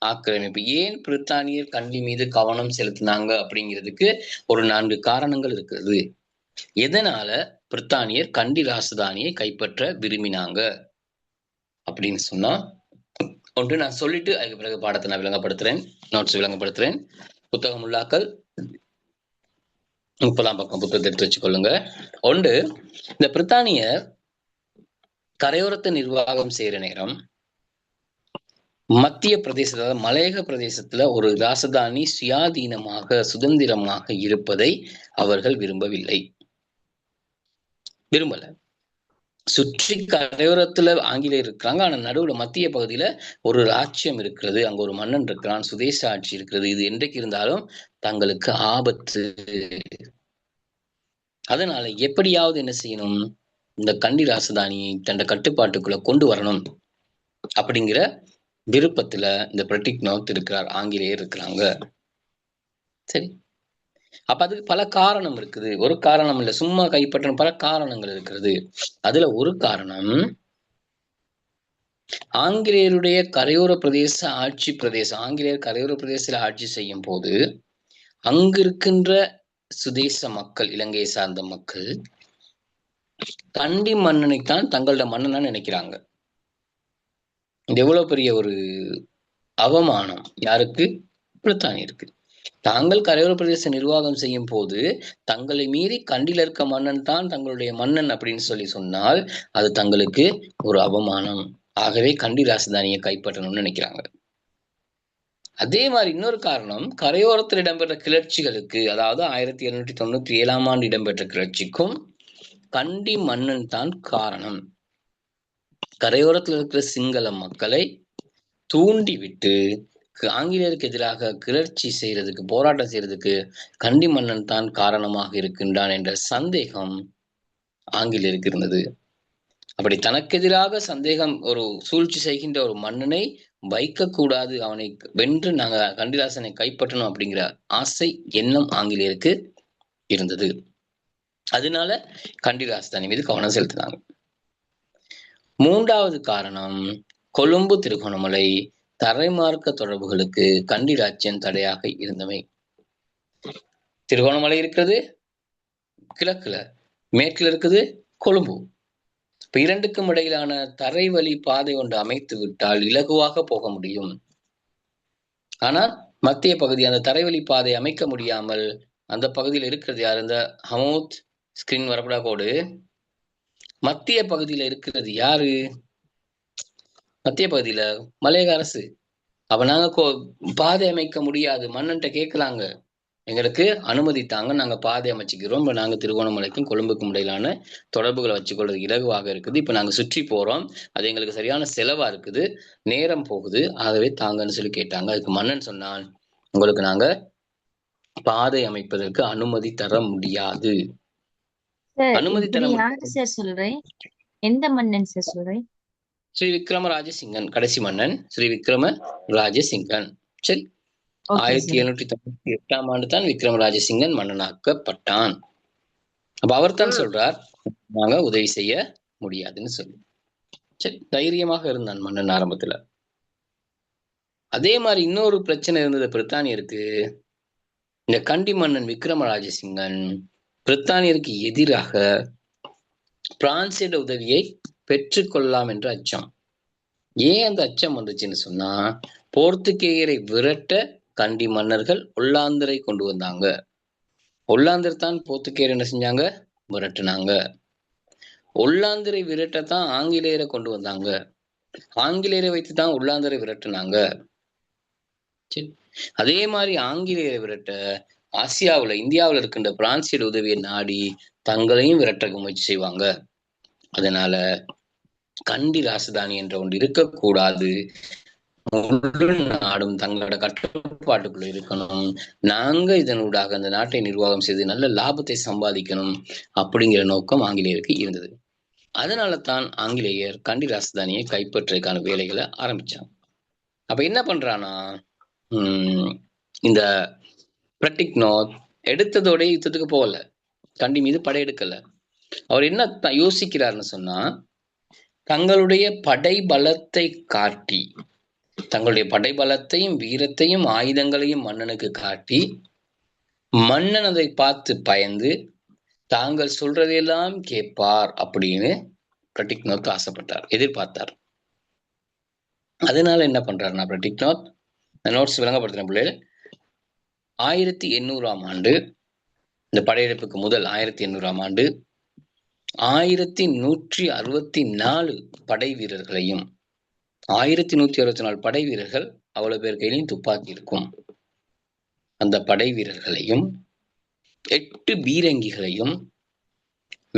ஆக்கிரமிப்பு. ஏன் பிரித்தானியர் கண்டி மீது கவனம் செலுத்தினாங்க அப்படிங்கிறதுக்கு ஒரு 4 காரணங்கள் இருக்குது. எதனால பிரித்தானியர் கண்டி ராசதானியை கைப்பற்ற விரும்பினாங்க அப்படின்னு சொன்னா, ஒன்று நான் சொல்லிட்டு அதுக்கு பிறகு பாடத்தை நான் விளங்கப்படுத்துறேன், நோட்ஸ் விளங்கப்படுத்துறேன். புத்தகம் உள்ளாக்கள் 30ஆம் பக்கம் புத்தகத்தை எடுத்து வச்சுக்கொள்ளுங்க. ஒன்று, இந்த பிரித்தானியர் கரையோரத்தை நிர்வாகம் செய்யற நேரம் மத்திய பிரதேசத்துல, மலையக பிரதேசத்துல ஒரு ராசதானி சுயாதீனமாக சுதந்திரமாக இருப்பதை அவர்கள் விரும்பல. சுற்றி கரையோரத்துல ஆங்கிலேயர் இருக்கிறாங்க, ஆனா நடுவுல மத்திய பகுதியில ஒரு ராஜ்யம் இருக்கிறது, அங்க ஒரு மன்னன் இருக்கிறான், சுதேச ஆட்சி இருக்கிறது. இது என்றைக்கு இருந்தாலும் தங்களுக்கு ஆபத்து. அதனால எப்படியாவது என்ன செய்யணும், இந்த கண்டி ராசதானியை தன் கட்டுப்பாட்டுக்குள்ள கொண்டு வரணும் அப்படிங்கிற விருப்பத்துல இந்த பிரிட்டிக்னோத் இருக்கிறார், ஆங்கிலேயர் இருக்கிறாங்க. சரி, அப்ப அதுக்கு பல காரணம் இருக்குது. ஒரு காரணம் இல்ல, சும்மா கைப்பற்றணும், பல காரணங்கள் இருக்கிறது. அதுல ஒரு காரணம், ஆங்கிலேயருடைய கரையோர பிரதேச ஆட்சி பிரதேசம், ஆங்கிலேயர் கரையோர பிரதேசத்துல ஆட்சி செய்யும் போது அங்கு இருக்கின்ற சுதேச மக்கள், இலங்கையை சார்ந்த மக்கள் கண்டி மன்னனைத்தான் தங்களோட மன்னனா நினைக்கிறாங்க. இது எவ்வளவு பெரிய ஒரு அவமானம் யாருக்கு? பிரித்தானியருக்கு. தாங்கள் கரையோர பிரதேச நிர்வாகம் செய்யும் போது தங்களை மீறி கண்டில இருக்க மன்னன் தான் தங்களுடைய மன்னன் அப்படின்னு சொன்னால் அது தங்களுக்கு ஒரு அவமானம். ஆகவே கண்டி ராசதானியை கைப்பற்றணும்னு நினைக்கிறாங்க. அதே மாதிரி இன்னொரு காரணம், கரையோரத்தில் இடம்பெற்ற கிளர்ச்சிகளுக்கு, அதாவது 1797 ஆண்டு இடம்பெற்ற கிளர்ச்சிக்கும் கண்டி மன்னன் தான் காரணம். கரையோரத்தில் இருக்கிற சிங்கள மக்களை தூண்டிவிட்டு ஆங்கிலேயருக்கு எதிராக கிளர்ச்சி செய்யறதுக்கு, போராட்டம் செய்யறதுக்கு கண்டி மன்னன் தான் காரணமாக இருக்கின்றான் என்ற சந்தேகம் ஆங்கிலேயருக்கு இருந்தது. அப்படி தனக்கு எதிராக சந்தேகம், ஒரு சூழ்ச்சி செய்கின்ற ஒரு மன்னனை வைக்க கூடாது, அவனை வென்று நாங்க கண்டிராசனை கைப்பற்றணும் அப்படிங்கிற ஆசை, எண்ணம் ஆங்கிலேயருக்கு இருந்தது. அதனால கண்டிராசதானி மீது கவனம் செலுத்தினாங்க. மூன்றாவது காரணம், கொழும்பு திருகோணமலை தரைமார்க்க தொடர்புகளுக்கு கண்டி ராஜ்யம் தடையாக இருந்தமை. திருகோணமலை இருக்கிறது கிழக்குல, மேற்குல இருக்குது கொழும்பு. இப்ப இரண்டுக்கும் இடையிலான தரைவழி பாதை ஒன்று அமைத்து விட்டால் இலகுவாக போக முடியும். ஆனா மத்திய பகுதி அந்த தரைவழி பாதை அமைக்க முடியாமல் அந்த பகுதியில் இருக்கிறது யார்? இந்த ஹமூத் ஸ்கிரீன் வரப்படா கோடு. மத்திய பகுதியில இருக்கிறது யாரு? மத்திய பகுதியில மலையக அரசு. அப்ப நாங்க பாதை அமைக்க முடியாது, மன்னன்ட்ட கேட்கலாங்க, எங்களுக்கு அனுமதி தாங்க, நாங்க பாதை அமைச்சுக்கிறோம். இப்ப நாங்க திருகோணமலைக்கும் கொழும்புக்கும் இடையிலான தொடர்புகளை வச்சுக்கொள்றதுக்கு இலகுவாக இருக்குது. இப்ப நாங்க சுற்றி போறோம், அது எங்களுக்கு சரியான செலவா இருக்குது, நேரம் போகுது, ஆகவே தாங்கன்னு சொல்லி கேட்டாங்க. அதுக்கு மன்னன் சொன்னான், உங்களுக்கு நாங்க பாதை அமைப்பதற்கு அனுமதி தர முடியாது. சார் அனுமதி தர இப்படி யாரு சார் சொல்றேன்? எந்த மன்னன் சார் சொல்றேன்? ஸ்ரீ விக்ரம ராஜசிங்கன், கடைசி மன்னன் ஸ்ரீ விக்ரம ராஜசிங்கன். சரி, ஓகே 1798ஆம் ஆண்டு தான் விக்ரம ராஜசிங்கன் மன்னனாக்கப்பட்டான். அப்ப அவர் தான் சொல்றார், நாங்க உதவி செய்ய முடியாதுன்னு சொல்லி. சரி, தைரியமாக இருந்தான் மன்னன் ஆரம்பத்துல. அதே மாதிரி இன்னொரு பிரச்சனை இருந்தது பிரித்தானியருக்கு. இந்த கண்டி மன்னன் விக்ரம ராஜசிங்கன் பிரித்தானியருக்கு எதிராக பிரான்சியோட உதவியை பெற்றுக்கொள்ளலாம் என்ற அச்சம். ஏன் அந்த அச்சம் வந்துச்சுன்னு சொன்னா, போர்த்துகேயரை விரட்ட கண்டி மன்னர்கள் ஒல்லாந்தரை கொண்டு வந்தாங்க. ஒல்லாந்தர் தான் போர்த்துகேயர் என்ன செஞ்சாங்க, விரட்டுனாங்க. ஒல்லாந்தரை விரட்டத்தான் ஆங்கிலேயரை கொண்டு வந்தாங்க. ஆங்கிலேயரை வைத்து தான் ஒல்லாந்தரை விரட்டுனாங்க. சரி, அதே மாதிரி ஆங்கிலேயரை விரட்ட ஆசியாவுல, இந்தியாவுல இருக்கின்ற பிரான்சியர் உதவியை நாடி தங்களையும் விரட்ட முயற்சி செய்வாங்க. அதனால கண்டி ராசதானி என்ற ஒன்று இருக்கக்கூடாது, முழு நாடும் தங்களோட கட்டுப்பாட்டுக்குள்ள இருக்கணும், நாங்க இதனூடாக அந்த நாட்டை நிர்வாகம் செய்து நல்ல லாபத்தை சம்பாதிக்கணும் அப்படிங்கிற நோக்கம் ஆங்கிலேயருக்கு இருந்தது. அதனால தான் ஆங்கிலேயர் கண்டி ராசதானியை கைப்பற்றுவதற்கான வேலைகளை ஆரம்பிச்சாங்க. அப்ப என்ன பண்றானா, இந்த பிரெட்டிக்னோத் எடுத்ததோட யுத்தத்துக்கு போகல, கண்டி மீது படையெடுக்கல. அவர் என்ன யோசிக்கிறாருன்னு சொன்னா, தங்களுடைய படை பலத்தை காட்டி, தங்களுடைய படைபலத்தையும் வீரத்தையும் ஆயுதங்களையும் மன்னனுக்கு காட்டி, மன்னன் அதை பார்த்து பயந்து தாங்கள் சொல்றதையெல்லாம் கேட்பார் அப்படின்னு பிரெட்டிக்னோத் ஆசைப்பட்டார், எதிர்பார்த்தார். அதனால என்ன பண்றாருன்னா, பிரெட்டிக்னோத் நோட்ஸ் விளங்கப்படுத்தின பிள்ளைகள் 1800ஆம் ஆண்டு, இந்த படையெடுப்புக்கு முதல் 1800ஆம் ஆண்டு 1164 படை வீரர்களையும், 1164 படை வீரர்கள், அவ்வளவு பேர் கையிலையும் துப்பாக்கி இருக்கும், அந்த படை வீரர்களையும் 8 பீரங்கிகளையும்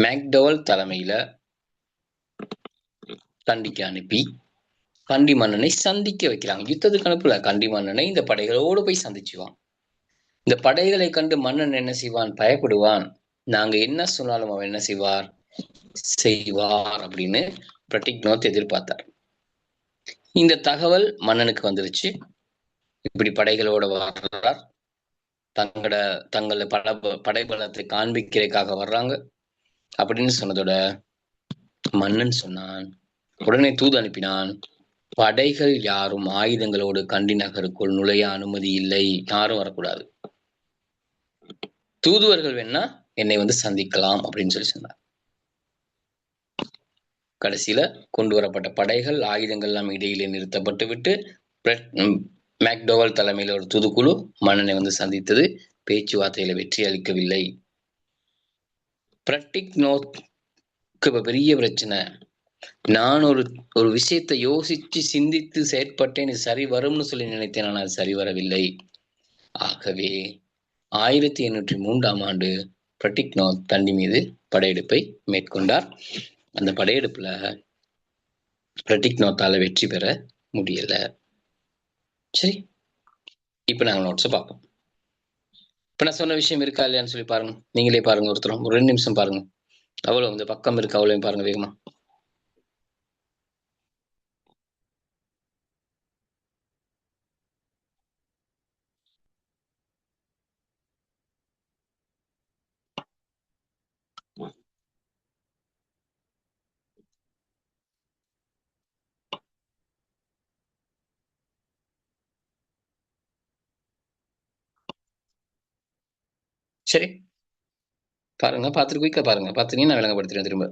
மேக்டவல் தலைமையில கண்டிக்கு அனுப்பி கண்டி மன்னனை சந்திக்க வைக்கிறாங்க. யுத்தத்துக்கு அனுப்பல, கண்டி மன்னனை இந்த படைகளோடு போய் சந்திச்சுவான். இந்த படைகளை கண்டு மன்னன் என்ன செய்வான், பயப்படுவான். நாங்க என்ன சொன்னாலும் அவன் என்ன செய்வார், செய்வார் அப்படின்னு பிரெட்டிக்னோத் எதிர்பார்த்தார். இந்த தகவல் மன்னனுக்கு வந்துருச்சு. இப்படி படைகளோட வர்றார், தங்கள படைபலத்தை காண்பிக்கிறதுக்காக வர்றாங்க அப்படின்னு சொன்னதோட மன்னன் சொன்னான், உடனே தூது அனுப்பினான், படைகள் யாரும் ஆயுதங்களோடு கண்டி நகருக்குள் நுழைய அனுமதி இல்லை, யாரும் வரக்கூடாது, தூதுவர்கள் வேணா என்னை வந்து சந்திக்கலாம் அப்படின்னு சொல்லி சொன்னார். கடைசியில கொண்டு வரப்பட்ட படைகள் ஆயுதங்கள் எல்லாம் இடையிலே நிறுத்தப்பட்டு விட்டு மேக்டோவல் தலைமையில ஒரு தூதுக்குழு மன்னனை வந்து சந்தித்தது. பேச்சுவார்த்தையில வெற்றி அளிக்கவில்லை. பிரெட்டிக்னோத்க்கு பெரிய பிரச்சனை, நான் ஒரு விஷயத்தை யோசிச்சு சிந்தித்து செயற்பட்டேன், இது சரி வரும்னு சொல்லி நினைத்தேன், ஆனால் அது சரி வரவில்லை. ஆகவே 1803ஆம் ஆண்டு பிரெட்டிக்னோத் கண்டி மீது படையெடுப்பை மேற்கொண்டார். அந்த படையெடுப்புல பிரெட்டிக்னோத்தால வெற்றி பெற முடியல. சரி, இப்ப நாங்க நோட்ஸை பார்ப்போம். இப்ப நான் சொன்ன விஷயம் இருக்கா இல்லையான்னு சொல்லி பாருங்க, நீங்களே பாருங்க, ஒருத்தரும் ஒரு 2 நிமிஷம் பாருங்க. அவ்வளவு இந்த பக்கம் இருக்கு, அவ்வளவு பாருங்க வேகமா. சரி, பாருங்க, பார்த்துட்டு குயிக்கா பாருங்க, பார்த்துட்டீங்கன்னா நான் விளங்கப்படுத்துறேன் திரும்ப.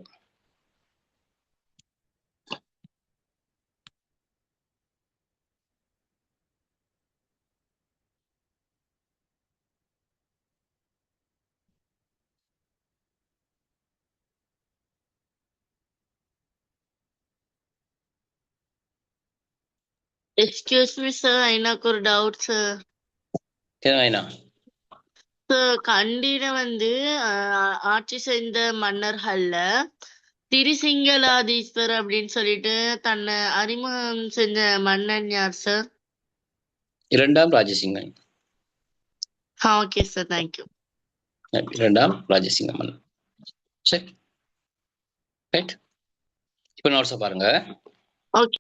எக்ஸ்கியூஸ் மீ சார், எனக்கு ஒரு டவுட் சார். ஏன்னா கண்டியில ஆட்சி செய்த மன்னர்கள்ல திரிசிங்களாதீஸ்வர் அப்படின்னு சொல்லிட்டு தன்னை அறிமுகம் செஞ்ச மன்னன் யார் சார்? 2ஆம் ராஜசிங்கன். Okay sir, thank you. 2ஆம் ராஜசிங்க மன்னன். சரி, ரைட். இப்ப நோட்ஸை பாருங்க. ஓகே.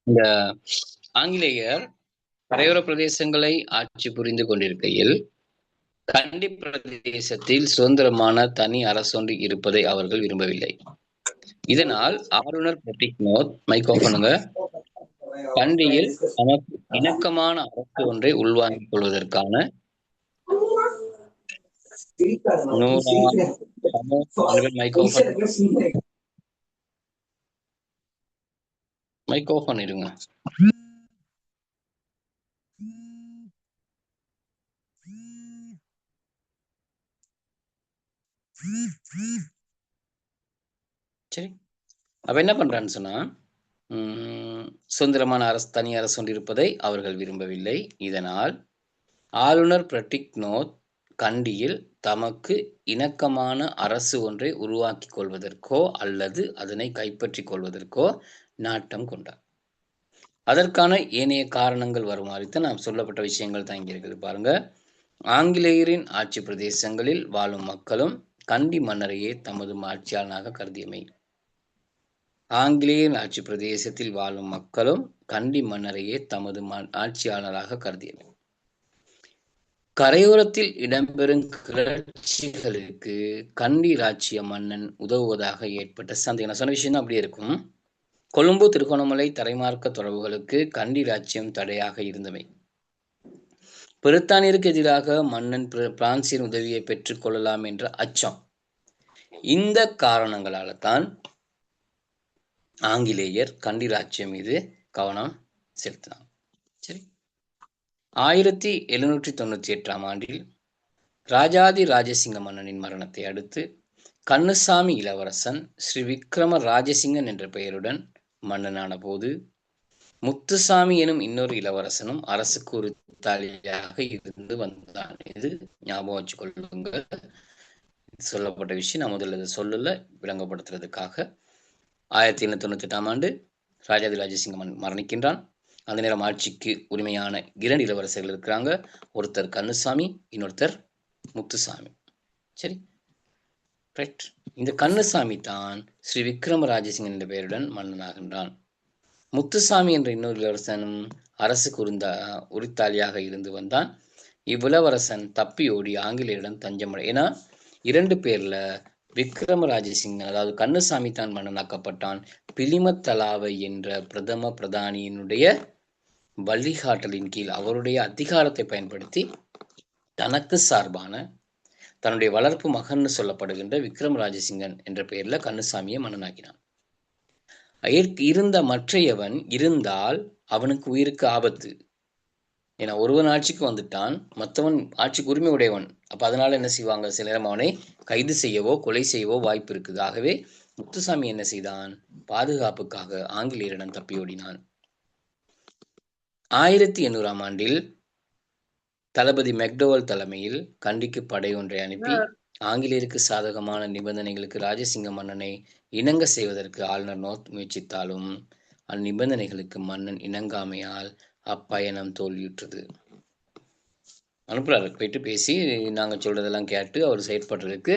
இந்த ஆங்கிலேயர் கரையோர பிரதேசங்களை ஆட்சி புரிந்து கொண்டிருக்கையில் கண்டி பிரதேசத்தில் சுதந்திரமான தனி அரசொன்று இருப்பதை அவர்கள் விரும்பவில்லை. இதனால் ஆளுநர் பெட்டிக்னோத் மைக்கோஃபனுங்க கண்டியில் தமக்கு இணக்கமான அரசு ஒன்றை உள்வாங்கிக் கொள்வதற்கான மைக்கோஃபோன் இருங்க. சரி, அப்ப என்ன பண்றான்னு சொன்னா, சுதந்திரமான அரசு தனி அரசு ஒன்று இருப்பதை அவர்கள் விரும்பவில்லை. இதனால் ஆளுநர் பிரட்டிக்னோத் கண்டியில் தமக்கு இணக்கமான அரசு ஒன்றை உருவாக்கி கொள்வதற்கோ அல்லது அதனை கைப்பற்றி கொள்வதற்கோ நாட்டம் கொண்டார். அதற்கான ஏனைய காரணங்கள் வருமாறு தான் நாம் சொல்லப்பட்ட விஷயங்கள் தான் இங்கே இருக்குது பாருங்க. ஆங்கிலேயரின் ஆட்சி பிரதேசங்களில் வாழும் மக்களும் கண்டி மன்னரையே தமது ஆட்சியாளனாக கருதியமை. ஆங்கிலேயரின் ஆட்சி பிரதேசத்தில் வாழும் மக்களும் கண்டி மன்னரையே தமது ஆட்சியாளராக கருதியமை. கரையோரத்தில் இடம்பெறும் கிளர்ச்சிகளுக்கு கண்டி ராச்சிய மன்னன் உதவுவதாக ஏற்பட்ட சந்தேகம். நான் சொன்ன விஷயம் தான் அப்படியே இருக்கும். கொழும்பு திருகோணமலை தரைமார்க்க தொடர்புகளுக்கு கண்டி ராச்சியம் தடையாக இருந்தமை. பிரித்தானியருக்கு எதிராக மன்னன் பிரான்சின் உதவியை பெற்றுக் கொள்ளலாம் என்ற அச்சம். இந்த காரணங்களால தான் ஆங்கிலேயர் கண்டி ராச்சியம் மீது கவனம் செலுத்தினார். சரி, 1798ஆம் ஆண்டில் ராஜாதி ராஜசிங்க மன்னனின் மரணத்தை அடுத்து கண்ணுசாமி இளவரசன் ஸ்ரீ விக்ரம ராஜசிங்கன் என்ற பெயருடன் மன்னனான போது முத்துசாமி எனும் இன்னொரு இளவரசனும் அரசுக்கு உரித்தாளியாக இருந்து வந்தான். இது ஞாபகம் வச்சுக்கொள்ளுங்க. சொல்லப்பட்ட விஷயம் நான் முதல்ல சொல்லல, விளங்கப்படுத்துறதுக்காக. 1798ஆம் ஆண்டு ராஜாதி ராஜசிங்க மரணிக்கின்றான். அந்த நேரம் ஆட்சிக்கு உரிமையான 2 இளவரசர்கள் இருக்கிறாங்க. ஒருத்தர் கண்ணுசாமி, இன்னொருத்தர் முத்துசாமி. சரி, ரைட். இந்த கண்ணுசாமி தான் ஸ்ரீ விக்ரம ராஜசிங்கன் என்ற பெயருடன் மன்னனாகின்றான். முத்துசாமி என்ற இன்னொரு இளவரசனும் அரசுக்கு உரித்தாளியாக இருந்து வந்தான். இவ்விளவரசன் தப்பியோடி ஆங்கிலேயரிடம் தஞ்சமடை. ஏன்னா 2 பேர்ல விக்ரம ராஜசிங்கன், அதாவது கண்ணுசாமி தான் மன்னனாக்கப்பட்டான். பிலிமத்தலாவை என்ற பிரதம பிரதானியினுடைய வழிகாட்டலின் கீழ் அவருடைய அதிகாரத்தை பயன்படுத்தி தனக்கு சார்பான தன்னுடைய வளர்ப்பு மகன் சொல்லப்படுகின்ற விக்ரம ராஜசிங்கன் என்ற பெயர்ல கண்ணுசாமியை மன்னனாக்கினான். இருந்த மற்றையவன் இருந்தால் அவனுக்கு உயிருக்கு ஆபத்து. ஏன்னா ஒருவன் ஆட்சிக்கு வந்துட்டான், மற்றவன் ஆட்சிக்கு உரிமை உடையவன். அப்ப அதனால என்ன செய்வாங்க, சில நேரம் அவனை கைது செய்யவோ கொலை செய்யவோ வாய்ப்பு இருக்குது. ஆகவே முத்துசாமி என்ன செய்தான், பாதுகாப்புக்காக ஆங்கிலேயரிடம் தப்பியோடினான். 1800ஆம் ஆண்டில் தளபதி மெக்டோவல் தலைமையில் கண்டிக்கு படை ஒன்றை அனுப்பி ஆங்கிலேயருக்கு சாதகமான நிபந்தனைகளுக்கு ராஜசிங்க மன்னனை இணங்க செய்வதற்கு ஆளுநர் நோத் முயற்சித்தாலும் அந்நிபந்தனைகளுக்கு மன்னன் இணங்காமையால் அப்பயணம் தோல்வியுற்றது. அனுப்புறாரு, போயிட்டு பேசி நாங்கள் சொல்றதெல்லாம் கேட்டு அவர் செயற்படுறதுக்கு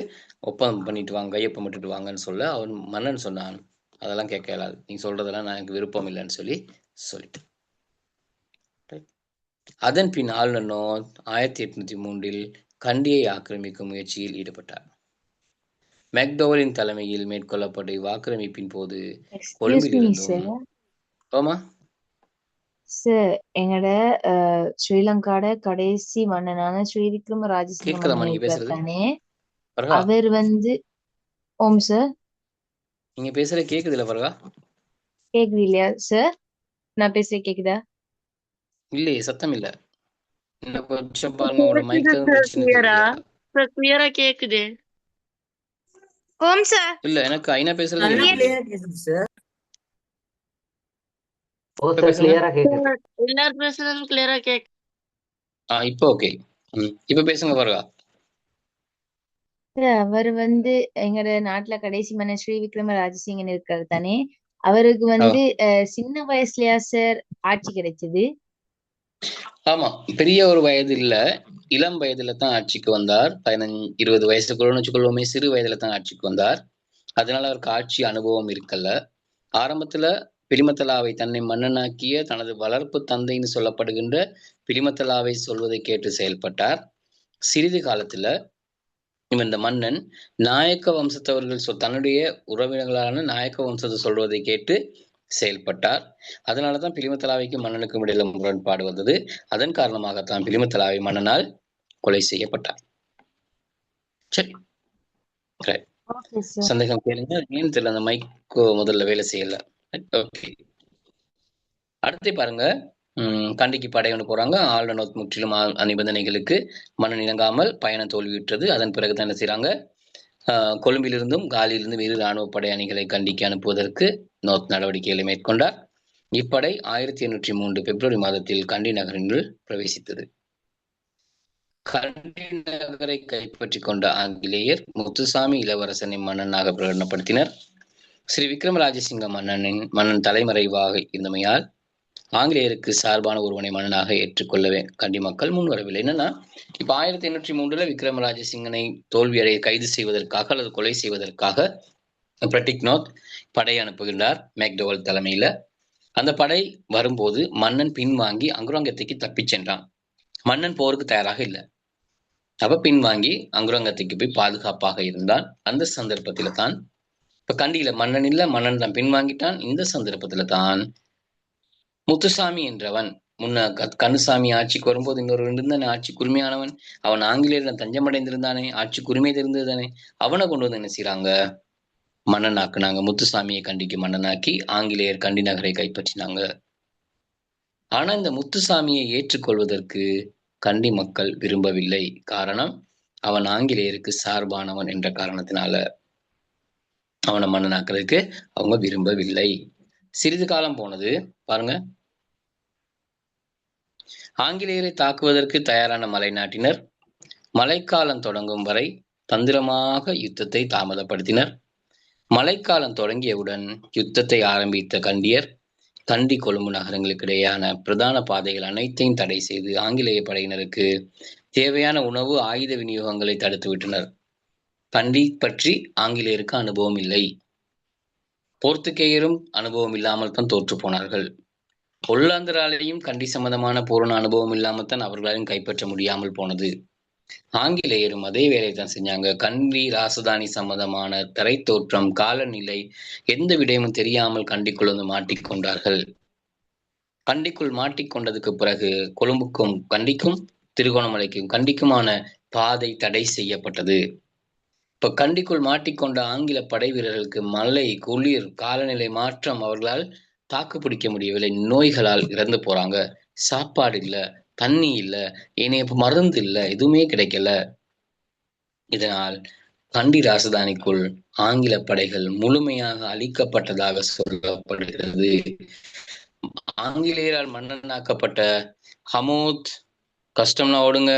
ஒப்பந்தம் பண்ணிட்டு வாங்க, கையொப்பம் விட்டுட்டு வாங்கன்னு சொல்ல அவன் மன்னன் சொன்னான், அதெல்லாம் கேட்க இயலாது, நீ சொல்றதெல்லாம் நான் எனக்கு விருப்பம் இல்லைன்னு சொல்லிட்டு. அதன் பின் ஆளுநர் நோத் 1803இல் கண்டியை ஆக்கிரமிக்கும் முயற்சியில் ஈடுபட்டார். மெக்டோவலின் தலைமையில் மேற்கொள்ளப்பட்ட இவ்வாக்கிரமிப்பின் போது கொழும்பிலிருந்தும் எங்கட ஸ்ரீலங்காட கடைசி மன்னனான ஸ்ரீ விக்ரம ராஜசிங்க தானே அவர் ஓம் சார் நீங்க பேசுற கேக்குது இல்ல பரவா? கேக்குது இல்லையா சார்? நான் பேசுற கேக்குதா? இல்லையே, சத்தம் இல்ல. இன்னும் கொஞ்சம் பாருங்க, உங்களோட மைக் கிளியரா கேக்குது. ஓம் சார். இல்ல, எனக்கு ஐனா பேசுறது கேக்குது சார். எல்லாரும் பேசுறதும் கிளியரா கேக்கு. இப்போ ஓகே. இப்போ பேசுங்க பரவா. அவர் வந்து எங்கட நாட்டுல கடைசி மன்னர் ஸ்ரீ விக்ரம ராஜசிங்கன் இருக்காரு தானே, அவருக்கு வந்து சின்ன வயசுலயா சார் ஆட்சி கிடைச்சது? ஆமா, பெரிய ஒரு வயது இல்ல, இளம் வயதுல தான் ஆட்சிக்கு வந்தார். 15-20 வயசுக்குள்ளன்னு வச்சுக்கொள்வோமே, சிறு வயதுல தான் ஆட்சிக்கு வந்தார். அதனால அவருக்கு ஆட்சி அனுபவம் இருக்கல. ஆரம்பத்துல பிலிமத்தலாவை தன்னை மன்னனாக்கிய தனது வளர்ப்பு தந்தைன்னு சொல்லப்படுகின்ற பிலிமத்தலாவை சொல்வதை கேட்டு செயல்பட்டார். சிறிது காலத்துல இந்த மன்னன் நாயக்க வம்சத்தவர்கள் தன்னுடைய உறவினர்களான நாயக்க வம்சத்தை சொல்வதை கேட்டு செயல்பட்டார். அதனாலதான் பிலிமத்தலாவைக்கு மன்னனுக்கும் இடையில முரண்பாடு வந்தது. அதன் காரணமாகத்தான் பிலிமத்தலாவை மன்னனால் கொலை செய்யப்பட்டார். சரி, சந்தேகம் கேளுங்க. ஏன்னு தெரியல, அந்த மைக்கோ முதல்ல வேலை செய்யல. ஓகே, அடுத்து பாருங்க. கண்டிக்கு படை ஒன்று போறாங்க. ஆளுநர் முற்றிலும் நிபந்தனைகளுக்கு மன்னன் இணங்காமல் பயணம் தோல்வியுற்றது. அதன் பிறகுதான் என்ன செய்யறாங்க, கொழும்பிலிருந்தும் காலியிலிருந்தும் இரு இராணுவ படை அணிகளை கண்டிக்கு அனுப்புவதற்கு நோர்த் நடவடிக்கைகளை மேற்கொண்டார். இப்படை 1803 பிப்ரவரி மாதத்தில் கண்டி நகரினுள் பிரவேசித்தது. கண்டி நகரை கைப்பற்றி கொண்ட ஆங்கிலேயர் முத்துசாமி இளவரசனை மன்னனாக பிரகடனப்படுத்தினர். ஸ்ரீ விக்ரமராஜசிங்க மன்னன் தலைமறைவாக இருந்தமையால் ஆங்கிலேயருக்கு சார்பான ஒருவனை மன்னனாக ஏற்றுக்கொள்ளவே கண்டி மக்கள் முன்வரவில்லை. என்னன்னா, இப்ப 1803 விக்ரமராஜசிங்கனை தோல்வியடைய கைது செய்வதற்காக அல்லது கொலை செய்வதற்காக பிரட்டிக்னோத் படை அனுப்புகின்றார் மேக்டோவல் தலைமையில. அந்த படை வரும்போது மன்னன் பின்வாங்கி அங்குரங்கத்தைக்கு தப்பிச் சென்றான். மன்னன் போருக்கு தயாராக இல்லை. அப்ப பின்வாங்கி அங்குரங்கத்தைக்கு போய் பாதுகாப்பாக இருந்தான். அந்த சந்தர்ப்பத்தில தான் இப்ப கண்டியில மன்னன் இல்ல, மன்னன் தான் பின்வாங்கிட்டான். இந்த சந்தர்ப்பத்துல தான் முத்துசாமி என்றவன், முன்ன கண்ணுசாமி ஆட்சிக்கு வரும்போது இன்னொரு இருந்தானே ஆட்சிக்கு உரிமையானவன், அவன் ஆங்கிலேயரிடம் தஞ்சமடைந்திருந்தானே, ஆட்சிக்கு உரிமை தெரிந்ததுதானே, அவனை கொண்டு வந்து என்ன செய்யறாங்க, மன்னனாக்குனாங்க. முத்துசாமியை கண்டிக்கு மன்னனாக்கி ஆங்கிலேயர் கண்டி நகரை கைப்பற்றினாங்க. ஆனா இந்த முத்துசாமியை ஏற்றுக்கொள்வதற்கு கண்டி மக்கள் விரும்பவில்லை. காரணம், அவன் ஆங்கிலேயருக்கு சார்பானவன் என்ற காரணத்தினால அவனை மன்னனாக்குறதுக்கு அவங்க விரும்பவில்லை. சிறிது காலம் போனது பாருங்க. ஆங்கிலேயரை தாக்குவதற்கு தயாரான மலைநாட்டினர் மழைக்காலம் தொடங்கும் வரை தந்திரமாக யுத்தத்தை தாமதப்படுத்தினர். மழைக்காலம் தொடங்கியவுடன் யுத்தத்தை ஆரம்பித்த கண்டியர் கண்டி கொழும்பு நகரங்களுக்கு இடையேயான பிரதான பாதைகள் அனைத்தையும் தடை செய்து ஆங்கிலேய படையினருக்கு தேவையான உணவு ஆயுத விநியோகங்களை தடுத்து விட்டனர். கண்டி பற்றி ஆங்கிலேயருக்கு அனுபவம் இல்லை. போர்த்துகேயரும் அனுபவம் இல்லாமல் தான் தோற்று போனார்கள். ஒல்லாந்தராலையும் கண்டி சம்பந்தமான பூரண அனுபவம் இல்லாமல் தான் அவர்களாலும் கைப்பற்ற முடியாமல் போனது. ஆங்கிலேயரும் அதே வேலையை தான் செஞ்சாங்க. கண்டி ராசதானி சம்பந்தமான தரை தோற்றம், காலநிலை, எந்த விடயமும் தெரியாமல் கண்டிக்குள் வந்து மாட்டிக்கொண்டார்கள். கண்டிக்குள் மாட்டிக்கொண்டதுக்கு பிறகு கொழும்புக்கும் கண்டிக்கும் திருகோணமலைக்கும் கண்டிக்குமான பாதை தடை செய்யப்பட்டது. இப்ப கண்டிக்குள் மாட்டிக்கொண்ட ஆங்கில படை வீரர்களுக்கு மழை, குளிர், காலநிலை மாற்றம் அவர்களால் தாக்கு பிடிக்க முடியவில்லை. நோய்களால் இறந்து போறாங்க. சாப்பாடு இல்ல, தண்ணி இல்ல, ஏனைய மருந்து இல்ல, எதுவுமே கிடைக்கல. இதனால் கண்டி ராசதானிக்குள் ஆங்கில படைகள் முழுமையாக அழிக்கப்பட்டதாக சொல்லப்படுகிறது. ஆங்கிலேயரால் மன்னனாக்கப்பட்ட ஹமூத், கஷ்டம்னா ஓடுங்க.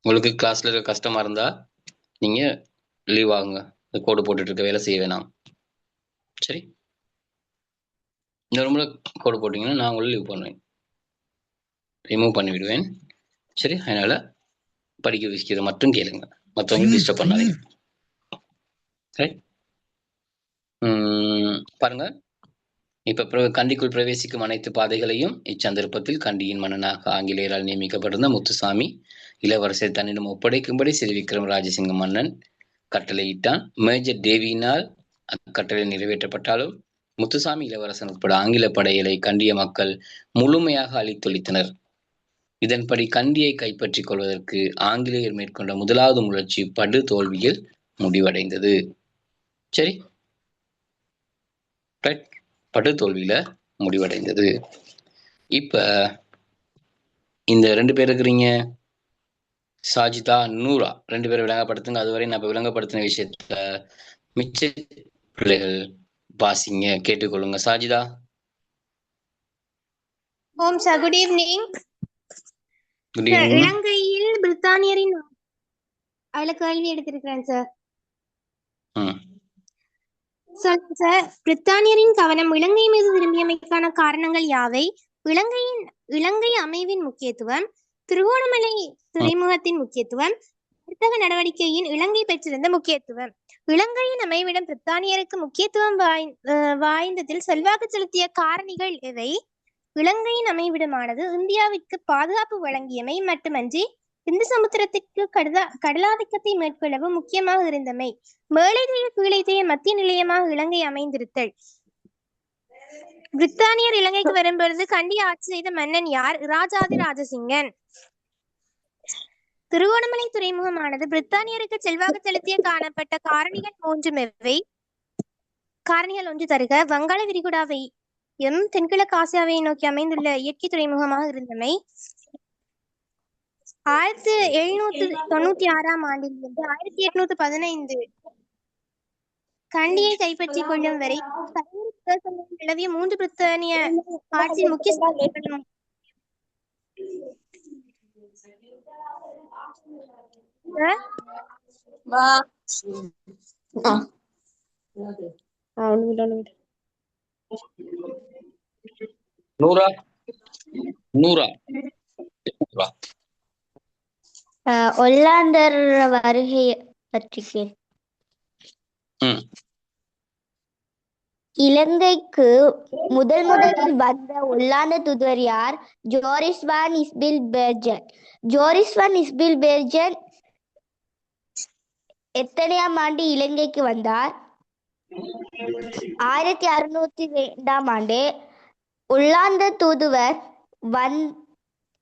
உங்களுக்கு கிளாஸ்ல இருக்க கஷ்டமா இருந்தா நீங்க லீவ் ஆகுங்க. கோடு போட்டுட்டு இருக்க வேலை செய்ய வேணாம். சரி, இந்த ரூம்ல கோடு போட்டீங்கன்னா நான் உங்களை லீவ் பண்ணுவேன், ரிமூவ் பண்ணி விடுவேன். சரி, அதனால படிக்க விஷயத்தை மட்டும் கேளுங்க, மற்றவங்க டிஸ்டர்ப் பண்ணாதீங்க. சரி, பாருங்க. இப்ப கண்டிக்குள் பிரவேசிக்கும் அனைத்து பாதைகளையும் இச்சந்தர்ப்பத்தில் கண்டியின் மன்னனாக ஆங்கிலேயரால் நியமிக்கப்பட்டிருந்த முத்துசாமி இளவரசர் தன்னிடம் ஒப்படைக்கும்படி ஸ்ரீ விக்ரமராஜசிங்க மன்னன் கட்டளையிட்டான். மேஜர் டேவியினால் அக்கட்டளை நிறைவேற்றப்பட்டாலும் முத்துசாமி இளவரசன் உட்பட ஆங்கில படைகளை கண்டிய மக்கள் முழுமையாக அழித்தொழித்தனர். இதன்படி கண்டியை கைப்பற்றிக் கொள்வதற்கு ஆங்கிலேயர் மேற்கொண்ட முதலாவது முயற்சி படு தோல்வியில் முடிவடைந்தது. சரி, படு தோல்வியில முடிவடைந்தது. இப்ப இந்த 2 பேர் இருக்கிறீங்க, சாஜிதா, நூரா, 2 பேரை விளங்கப்படுத்துங்க. அதுவரை நான் விளங்கப்படுத்தின விஷயத்த மிச்ச பிள்ளைகள் வாசிங்க, கேட்டுக்கொள்ளுங்க. சாஜிதா. ஓம் sir, good evening. Good evening. இலங்கையில் பிரித்தானியரின் அதுல கேள்வி எடுத்திருக்கிறேன் சார். சொல்லுங்க சார். பிரித்தானியரின் கவனம் இலங்கை மீது திரும்பியமைக்கான காரணங்கள் யாவை? இலங்கை அமைவின் முக்கியத்துவம், திருகோணமலை துறைமுகத்தின் முக்கியத்துவம், வர்த்தக நடவடிக்கையின் இலங்கை பெற்றிருந்த முக்கியத்துவம். இலங்கையின் அமைவிடம் பிரித்தானியருக்கு முக்கியத்துவம் வாய்ந்ததில் செல்வாக்கு செலுத்திய காரணிகள் எவை? இலங்கையின் அமைவிடமானது இந்தியாவிற்கு பாதுகாப்பு வழங்கியமை மட்டுமன்றி இந்து சமுத்திரத்திற்கு கடலாதிக்கத்தை மேற்கொள்ளவும் முக்கியமாக இருந்தமை. மேலைதேய கீழைதேய மத்திய நிலையமாக இலங்கை அமைந்திருத்தல். பிரித்தானியர் இலங்கைக்கு வரும்பொழுது கண்டி ஆட்சி செய்த மன்னன் யார்? ராஜாதி ராஜசிங்கன். திருகோணமலை துறைமுகமானது பிரித்தானியருக்கு செல்வாக்கு செலுத்திய காணப்பட்ட காரணிகள் மூன்றும் எவை? காரணிகள் ஒன்று தருக. வங்காள விரிகுடாவை தென்கிழக்கு ஆசியாவை நோக்கி அமைந்துள்ள இயற்கை துறைமுகமாக இருந்தமை. 1796 ஆண்டிலிருந்து 1815 கண்டியை கைப்பற்றி கொள்ளும் வரை நிலவிய 3 பிரித்தானிய ஆட்சி முக்கிய ஒல்லாந்தர் வருகை பற்றி கேள். இலங்கைக்கு முதலில் வந்த ஒல்லாந்த தூதுவர் யார்? ஜோரிஸ் வான் இஸ்பில்பெர்ஜன். ஜோரிஸ் வான் இஸ்பில்பெர்ஜன் எத்தனையாம் ஆண்டு இலங்கைக்கு வந்தார்? 1602 ஆண்டு. ஒல்லாந்த தூதுவர்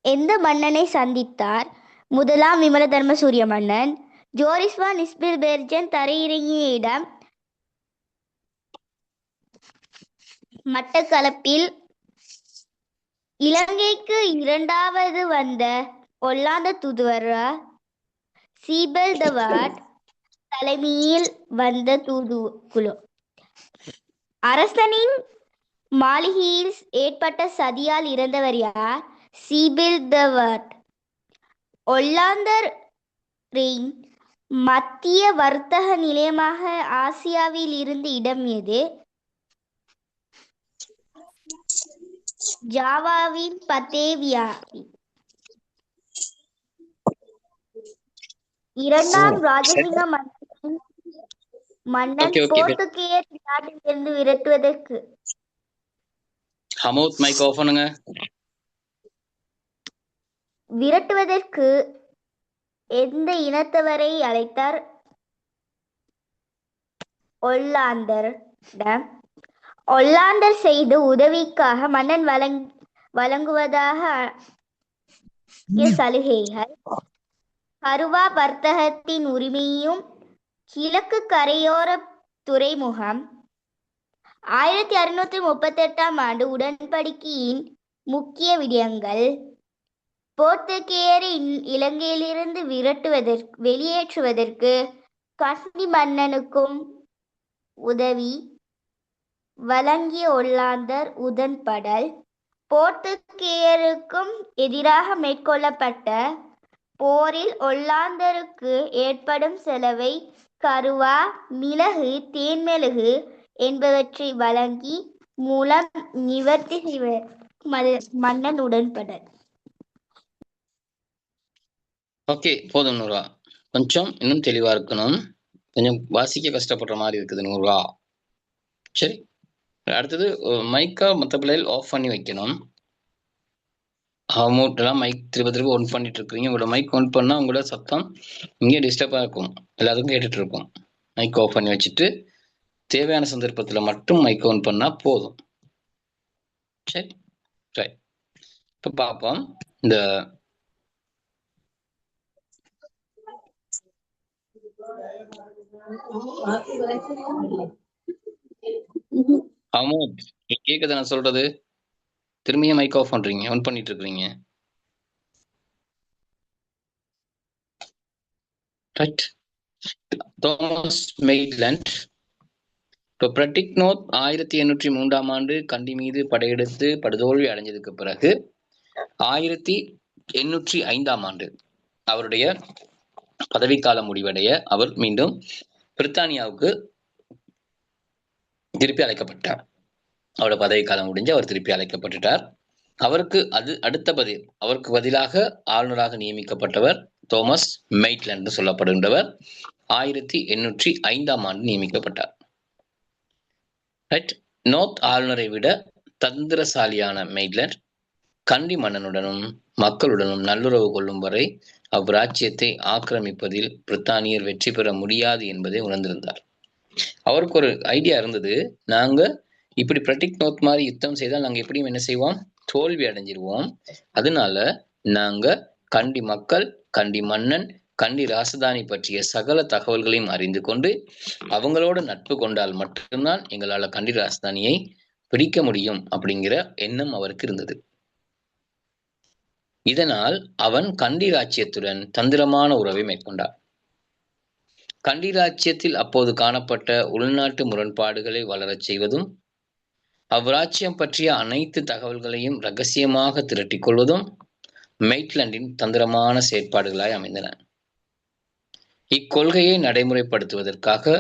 எந்த மன்னனை சந்தித்தார்? முதலாம் விமலதர்ம சூரிய மன்னன். ஜோரிஸ் வான் இஸ்பில்பெர்ஜன் தரையிறங்கிய இடம் மட்டக்களப்பில். இலங்கைக்கு இரண்டாவது வந்த ஒல்லாந்த தூதுவர் சீபெல்தவாட் தலைமையில் வந்த தூதுக்குழு. அரசனின் மாளிகையில் ஏற்பட்ட சதியால் இறந்தவர் யார்? சீபெல்தவாட். ஒல்லாந்தரின் மத்திய வர்த்தக நிலையமாக ஆசியாவில் இருந்த இடம் எது? ஜாவாவின் பத்தேவியா. இரண்டாம் ராஜசிங்க மன்னன் போர்த்துகேயர் நாட்டிலிருந்து விரட்டுவதற்கு எந்த இனத்தவரை அழைத்தார்? ஒல்லாந்தர் செய்த உதவிக்காக மன்னன் வழங்குவதாக சலுகைகள், கருவா வர்த்தகத்தின் உரிமையும், கிழக்கு கரையோர துறைமுகம், 1638 ஆண்டு உடன்படிக்கையின் முக்கிய விடயங்கள், போர்த்துகேயரை இலங்கையிலிருந்து வெளியேற்றுவதற்கு கண்டி மன்னனுக்கும் உதவி வழங்கிய ஒல்லாந்தர் உடன்படல், போர்த்துகேயருக்கும் எதிராக மேற்கொள்ளப்பட்ட போரில் ஒல்லாந்தருக்கு ஏற்படும் செலவை கருவா, மிளகு, தேன்மெழுகு என்பவற்றை வழங்கி மூலம் நிவர்த்தி செய்வ மன்னன் உடன்படல். ஓகே, போதும் நூறா. கொஞ்சம் இன்னும் தெளிவா இருக்கணும். கொஞ்சம் வாசிக்க கஷ்டப்படுற மாதிரி இருக்குது நூறா. சரி, அடுத்தது மைக்கா மற்ற பிள்ளைகள் ஆஃப் பண்ணி வைக்கணும். எல்லாம் மைக் திரும்ப ஒன் பண்ணிட்டு இருக்கிறீங்க. உங்களோட மைக் ஆன் பண்ணா உங்களோட சத்தம் இங்கே டிஸ்டர்பா இருக்கும், எல்லாத்துக்கும் கேட்டுட்டு இருக்கும். மைக் ஆஃப் பண்ணி வச்சுட்டு தேவையான சந்தர்ப்பத்துல மட்டும் மைக் ஆன் பண்ணா போதும். சரி, ரைட். இப்ப பார்ப்போம். இந்த கேக்குது நான் சொல்றது? திரும்பியும் மைக் ஆஃப் பண்றீங்க, ஆன் பண்ணிட்டு இருக்கீங்க. ரைட். தாமஸ் மெய்ட்லண்ட் பிரெட்டிக்னோத் 1803 ஆண்டு கண்டி மீது படையெடுத்து படுதோல்வி அடைஞ்சதுக்கு பிறகு 1805 1805 ஆண்டு அவருடைய பதவிக்காலம் முடிவடைய அவர் மீண்டும் பிரித்தானியாவுக்கு திருப்பி அழைக்கப்பட்டார். அவரோட பதவிக்காலம் முடிஞ்சு அவர் திருப்பி அழைக்கப்பட்டுட்டார். அவருக்கு அவருக்கு பதிலாக ஆளுநராக நியமிக்கப்பட்டவர் தோமஸ் மெய்ட்லண்ட் சொல்லப்படுகின்றவர் 1805 ஆண்டு நியமிக்கப்பட்டார். நோர்த் ஆளுநரை விட தந்திரசாலியான மெய்ட்லண்ட் கண்டி மன்னனுடனும் மக்களுடனும் நல்லுறவு கொள்ளும் வரை அவ்ராஜ்யத்தை ஆக்கிரமிப்பதில் பிரித்தானியர் வெற்றி பெற முடியாது என்பதை உணர்ந்திருந்தார். அவருக்கு ஒரு ஐடியா இருந்தது, நாங்க இப்படி பிரட்டிக் நோர்த் மாதிரி யுத்தம் செய்தால் நாங்க எப்படியும் என்ன செய்வோம், தோல்வி அடைஞ்சிருவோம். அதனால நாங்க கண்டி மக்கள், கண்டி மன்னன், கண்டி ராசதானி பற்றிய சகல தகவல்களையும் அறிந்து கொண்டு அவங்களோட நட்பு கொண்டால் மட்டும்தான் எங்களால கண்டி ராசதானியை பிடிக்க முடியும் அப்படிங்கிற எண்ணம் அவருக்கு இருந்தது. இதனால் அவன் கண்டி ராச்சியத்துடன் தந்திரமான உறவை மேற்கொண்டார். கண்டி ராச்சியத்தில் அப்போது காணப்பட்ட உள்நாட்டு முரண்பாடுகளை வளரச் செய்வதும் அவ்ராச்சியம் பற்றிய அனைத்து தகவல்களையும் இரகசியமாக திரட்டிக் கொள்வதும் மெய்ட்லண்டின் தந்திரமான செயற்பாடுகளாய் அமைந்தன. இக்கொள்கையை நடைமுறைப்படுத்துவதற்காக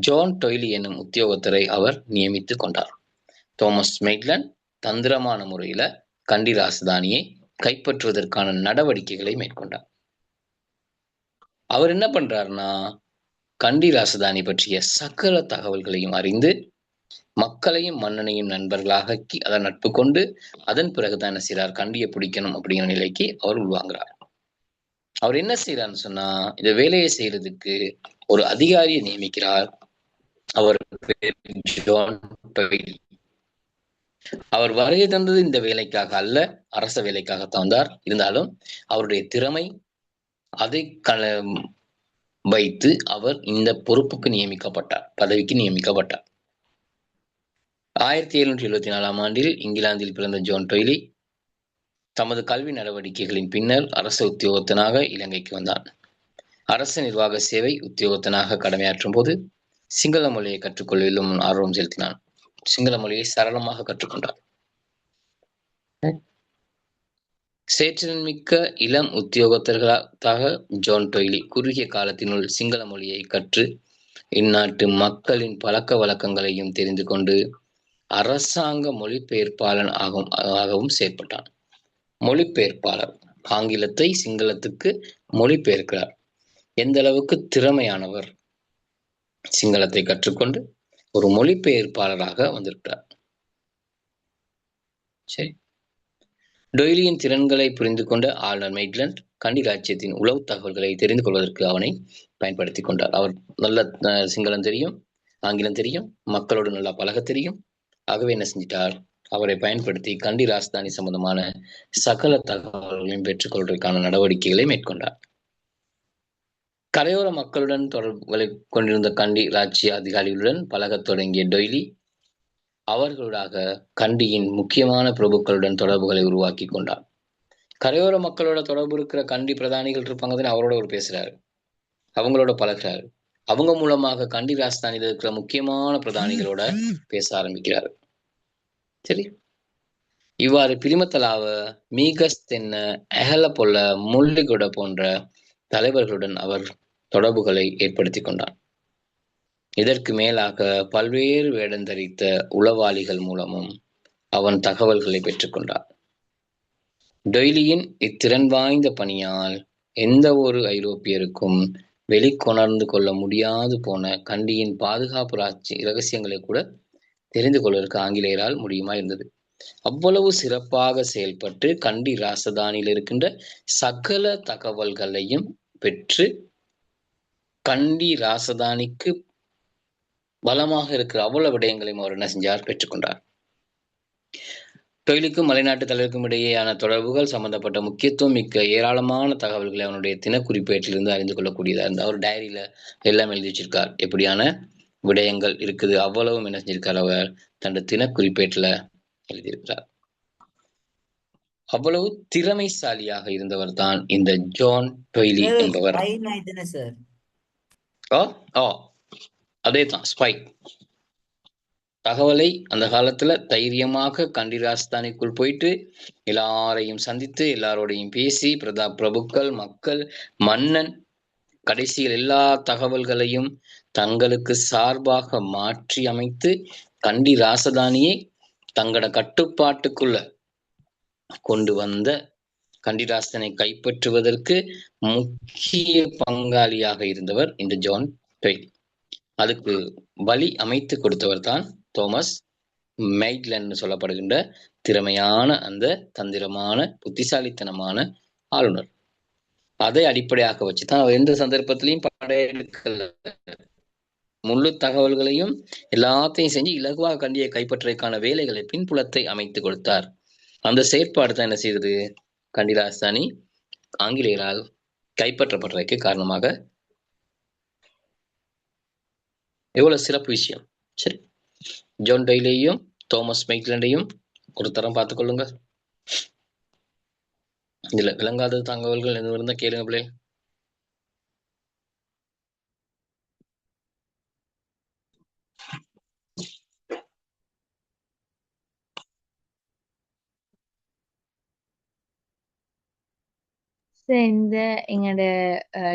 ஜான் டொய்லி என்னும் உத்தியோகத்தரை அவர் நியமித்துக் கொண்டார். தோமஸ் மெய்ட்லண்ட் தந்திரமான முறையில கண்டி ராசதானியை கைப்பற்றுவதற்கான நடவடிக்கைகளை மேற்கொண்டார். அவர் என்ன பண்றாருன்னா, கண்டி ராசதானி பற்றிய சகல தகவல்களையும் அறிந்து மக்களையும் மன்னனையும் நண்பர்களாக அதை நட்பு கொண்டு அதன் பிறகுதான் என்ன செய்யறார், கண்டியை பிடிக்கணும் அப்படிங்கிற நிலைக்கு அவர் உள்வாங்கிறார். அவர் என்ன செய்யறாருன்னு சொன்னா, இந்த வேலையை செய்யறதுக்கு ஒரு அதிகாரியை நியமிக்கிறார். அவர் பேர் ஜான் டொய்லி. அவர் வருகை தந்தது இந்த வேலைக்காக அல்ல, அரச வேலைக்காகத்தான் வந்தார். இருந்தாலும் அவருடைய திறமை அதை வைத்து அவர் இந்த பொறுப்புக்கு நியமிக்கப்பட்டார், பதவிக்கு நியமிக்கப்பட்டார். 1774 ஆண்டில் இங்கிலாந்தில் பிறந்த ஜான் டொய்லி தமது கல்வி நடவடிக்கைகளின் பின்னர் அரச உத்தியோகத்தனாக இலங்கைக்கு வந்தார். அரச நிர்வாக சேவை உத்தியோகத்தனாக கடமையாற்றும் போது சிங்கள மொழியை கற்றுக்கொள்வதிலும் ஆர்வம் செலுத்தினான். சிங்கள மொழியை சரளமாக கற்றுக்கொண்டார். சேற்றின் மிக்க இளம் உத்தியோகத்தர்களாக ஜான் டொய்லி குறுகிய காலத்தினுள் சிங்கள மொழியை கற்று இந்நாட்டு மக்களின் பழக்க வழக்கங்களையும் தெரிந்து கொண்டு அரசாங்க மொழிபெயர்ப்பாளன் ஆகவும் செயற்பட்டான். மொழிபெயர்ப்பாளர் ஆங்கிலத்தை சிங்களத்துக்கு மொழிபெயர்க்கிறார். எந்த அளவுக்கு திறமையானவர், சிங்களத்தை கற்றுக்கொண்டு ஒரு மொழிபெயர்ப்பாளராக வந்திருக்கிறார். சரி, டொய்லியின் திறன்களை புரிந்து கொண்ட ஆளுநர் மெய்ட்லண்ட் கண்டி ராஜ்யத்தின் உளவு தகவல்களை தெரிந்து கொள்வதற்கு அவனை பயன்படுத்தி கொண்டார். அவர் நல்ல சிங்களம் தெரியும், ஆங்கிலம் தெரியும், மக்களோடு நல்லா பழக தெரியும். ஆகவே என்ன செஞ்சிட்டார், அவரை பயன்படுத்தி கண்டி ராஜதானி சம்பந்தமான சகல தகவல்களையும் பெற்றுக்கொள்வதற்கான நடவடிக்கைகளை மேற்கொண்டார். கரையோர மக்களுடன் தொடர்புகளை கொண்டிருந்த கண்டி ராஜ்ய அதிகாரிகளுடன் பழகத் தொடங்கிய டொய்லி அவர்களாக கண்டியின் முக்கியமான பிரபுக்களுடன் தொடர்புகளை உருவாக்கி கொண்டார். கரையோர மக்களோட தொடர்பு இருக்கிற கண்டி பிரதானிகள் இருப்பாங்க, அவரோட ஒரு பேசுறாரு, அவங்களோட பழகிறாரு. அவங்க மூலமாக கண்டி ராஜதானியில் இருக்கிற முக்கியமான பிரதானிகளோட பேச ஆரம்பிக்கிறாரு. சரி, இவ்வாறு பிலிமத்தலாவ, மீகஸ் தென்ன, அஹல பொல்ல, முள்ளிகுட போன்ற தலைவர்களுடன் அவர் தொடர்புகளை ஏற்படுத்தி கொண்டார். இதற்கு மேலாக பல்வேறு வேடம் தரித்த உளவாளிகள் மூலமும் அவன் தகவல்களை பெற்றுக்கொண்டார். டொய்லியின் இத்திறன் வாய்ந்த பணியால் எந்த ஒரு ஐரோப்பியருக்கும் வெளிக்கொணர்ந்து கொள்ள முடியாது போன கண்டியின் பாதுகாப்பு இரகசியங்களை கூட தெரிந்து கொள்வதற்கு ஆங்கிலேயரால் முடியுமா இருந்தது. அவ்வளவு சிறப்பாக செயல்பட்டு கண்டி ராசதானியில் இருக்கின்ற சகல தகவல்களையும் பெற்று கண்டி ராசதானிக்கு பலமாக இருக்கிற அவ்வளவு விடயங்களையும் அவர் என்ன செஞ்சார், பெற்றுக்கொண்டார். டொய்லிக்கும் மலைநாட்டு தலைவருக்கும் இடையேயான தொடர்புகள் சம்பந்தப்பட்ட முக்கியத்துவம் மிக்க ஏராளமான தகவல்களை அவனுடைய தினக்குறிப்பேட்டிலிருந்து அறிந்து கொள்ளக்கூடியதா இருந்த அவர் டைரியில எல்லாம் எழுதி வச்சிருக்கார். எப்படியான விடயங்கள் இருக்குது அவ்வளவும் என்ன செஞ்சிருக்கார், அவர் தன் தினக்குறிப்பேட்டில் எழுதியிருக்கிறார். அவ்வளவு திறமைசாலியாக இருந்தவர் தான் இந்த ஜான் டொய்லி என்பவர். அதே தான் ஸ்பை. தகவலை அந்த காலத்துல தைரியமாக கண்டி ராஜஸ்தானிக்குள் போயிட்டு எல்லாரையும் சந்தித்து எல்லாரோடையும் பேசி பிரபுக்கள், மக்கள், மன்னன், கடைசியில் எல்லா தகவல்களையும் தங்களுக்கு சார்பாக மாற்றி அமைத்து கண்டி ராசதானியை தங்களோட கட்டுப்பாட்டுக்குள்ள கொண்டு வந்த கண்டிராசனை கைப்பற்றுவதற்கு முக்கிய பங்காளியாக இருந்தவர் இந்த ஜான் டொயில். அதுக்கு வழி அமைத்து கொடுத்தவர் தான் தோமஸ் மெய்ட்லண்ட் சொல்லப்படுகின்ற திறமையான அந்த தந்திரமான புத்திசாலித்தனமான ஆளுநர். அதை அடிப்படையாக வச்சுதான் அவர் எந்த சந்தர்ப்பத்திலையும் படையெடுக்கல, முழு தகவல்களையும் எல்லாத்தையும் செஞ்சு இலகுவாக கண்டியை கைப்பற்றுவதற்கான வேலைகளை பின்புலத்தை அமைத்து கொடுத்தார். அந்த செயற்பாடு தான் என்ன செய்தது, கண்டி ராஜஸ்தானி ஆங்கிலேயரால் கைப்பற்றப்படுறதுக்கு காரணமாக. எவ்வளவு சிறப்பு விஷயம். சரி, ஜான் டொயிலையும் தோமஸ் மெய்ட்லண்டையும் ஒரு தரம் பார்த்துக் கொள்ளுங்க. இதுல விளங்காத தகவல்கள் எதுவும் இருந்தா கேளுங்க பிள்ளை. இந்த எங்களோட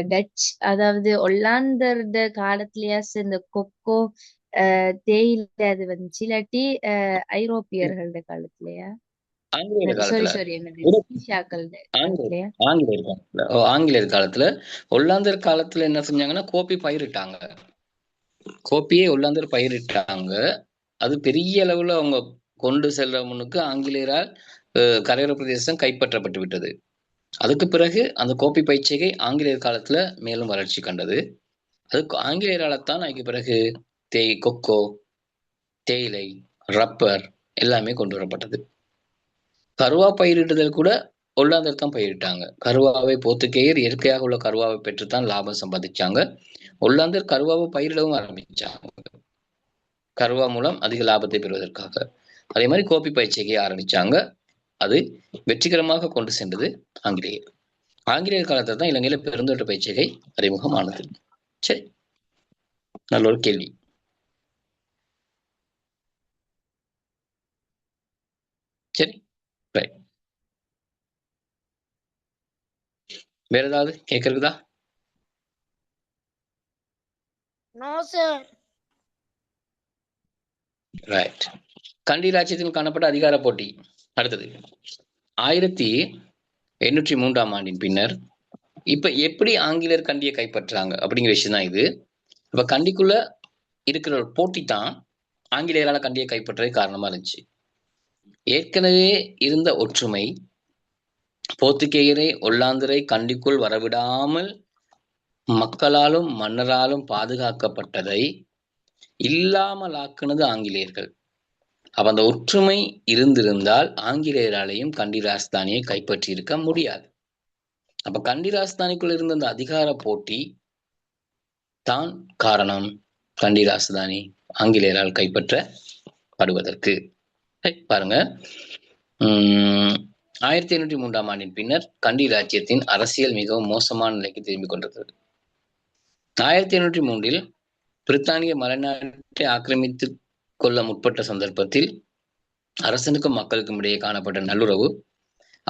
டச், அதாவது ஒல்லாந்தர்ட காலத்திலயா இந்த கொக்கோ தேயிலை அது வந்துச்சு, இல்லாட்டி ஐரோப்பியர்களோட காலத்திலயா? ஆங்கிலேயர் காலத்துல ஒல்லாந்தர் காலத்துல என்ன செஞ்சாங்கன்னா கோப்பி பயிரிட்டாங்க. கோப்பியே ஒல்லாந்தர் பயிரிட்டாங்க. அது பெரிய அளவுல அவங்க கொண்டு செல்ற முன்னுக்கு ஆங்கிலேயரால் கரையோர பிரதேசம் கைப்பற்றப்பட்டு விட்டது. அதுக்கு பிறகு அந்த கோப்பி பயிற்சிகை ஆங்கிலேயர் காலத்துல மேலும் வளர்ச்சி கண்டது. அதுக்கு ஆங்கிலேயரால்தான் அதுக்கு பிறகு கொக்கோ, தேயிலை, ரப்பர் எல்லாமே கொண்டு வரப்பட்டது. கருவா பயிரிடுதல் கூட ஒல்லாந்தர் தான் பயிரிட்டாங்க. கருவாவை போர்த்துகேயர் இயற்கையாக உள்ள கருவாவை பெற்றுத்தான் லாபம் சம்பாதிச்சாங்க. ஒல்லாந்தர் கருவாவை பயிரிடவும் ஆரம்பிச்சாங்க, கருவா மூலம் அதிக லாபத்தை பெறுவதற்காக. அதே மாதிரி கோப்பி பயிற்சியை ஆரம்பிச்சாங்க. அது வெற்றிகரமாக கொண்டு சென்றது ஆங்கிலேயர். ஆங்கிலேயர் காலத்துல தான் இலங்கையில பெருந்தோட்ட பயிற்சிகை அறிமுகமானது. சரி, நல்ல ஒரு கேள்வி. சரி, வேற ஏதாவது கேக்குறதா? ரைட். கண்டி ராஜ்யத்தில் காணப்பட்ட அதிகார போட்டி. அடுத்தது 1803 ஆண்டின் பின்னர் இப்ப எப்படி ஆங்கிலேயர் கண்டியை கைப்பற்றாங்க அப்படிங்கிற விஷயம் தான் இது. இப்ப கண்டிக்குள்ள இருக்கிற ஒரு போட்டி தான் ஆங்கிலேயரால கண்டியை கைப்பற்றது காரணமா இருந்துச்சு. ஏற்கனவே இருந்த ஒற்றுமை போர்த்துகேயரை ஒல்லாந்தரை கண்டிக்குள் வரவிடாமல் மக்களாலும் மன்னராலும் பாதுகாக்கப்பட்டதை இல்லாமலாக்குனது ஆங்கிலேயர்கள். அப்ப அந்த ஒற்றுமை இருந்திருந்தால் ஆங்கிலேயராலையும் கண்டி ராஜஸ்தானியை கைப்பற்றி இருக்க முடியாது. அப்ப கண்டி ராஜஸ்தானிக்குள் இருந்த அந்த அதிகார போட்டி தான் காரணம் கண்டி ராஜஸ்தானி ஆங்கிலேயரால் கைப்பற்றப்படுவதற்கு. பாருங்க, 1803 ஆண்டின் பின்னர் கண்டி ராஜ்யத்தின் அரசியல் மிகவும் மோசமான நிலைக்கு திரும்பிக் கொண்டிருந்தது. 1803 பிரித்தானிய மலைநாட்டை ஆக்கிரமித்து கொள்ள முற்பட்ட சந்தர்ப்பத்தில் அரசனுக்கும் மக்களுக்கும் இடையே காணப்பட்ட நல்லுறவு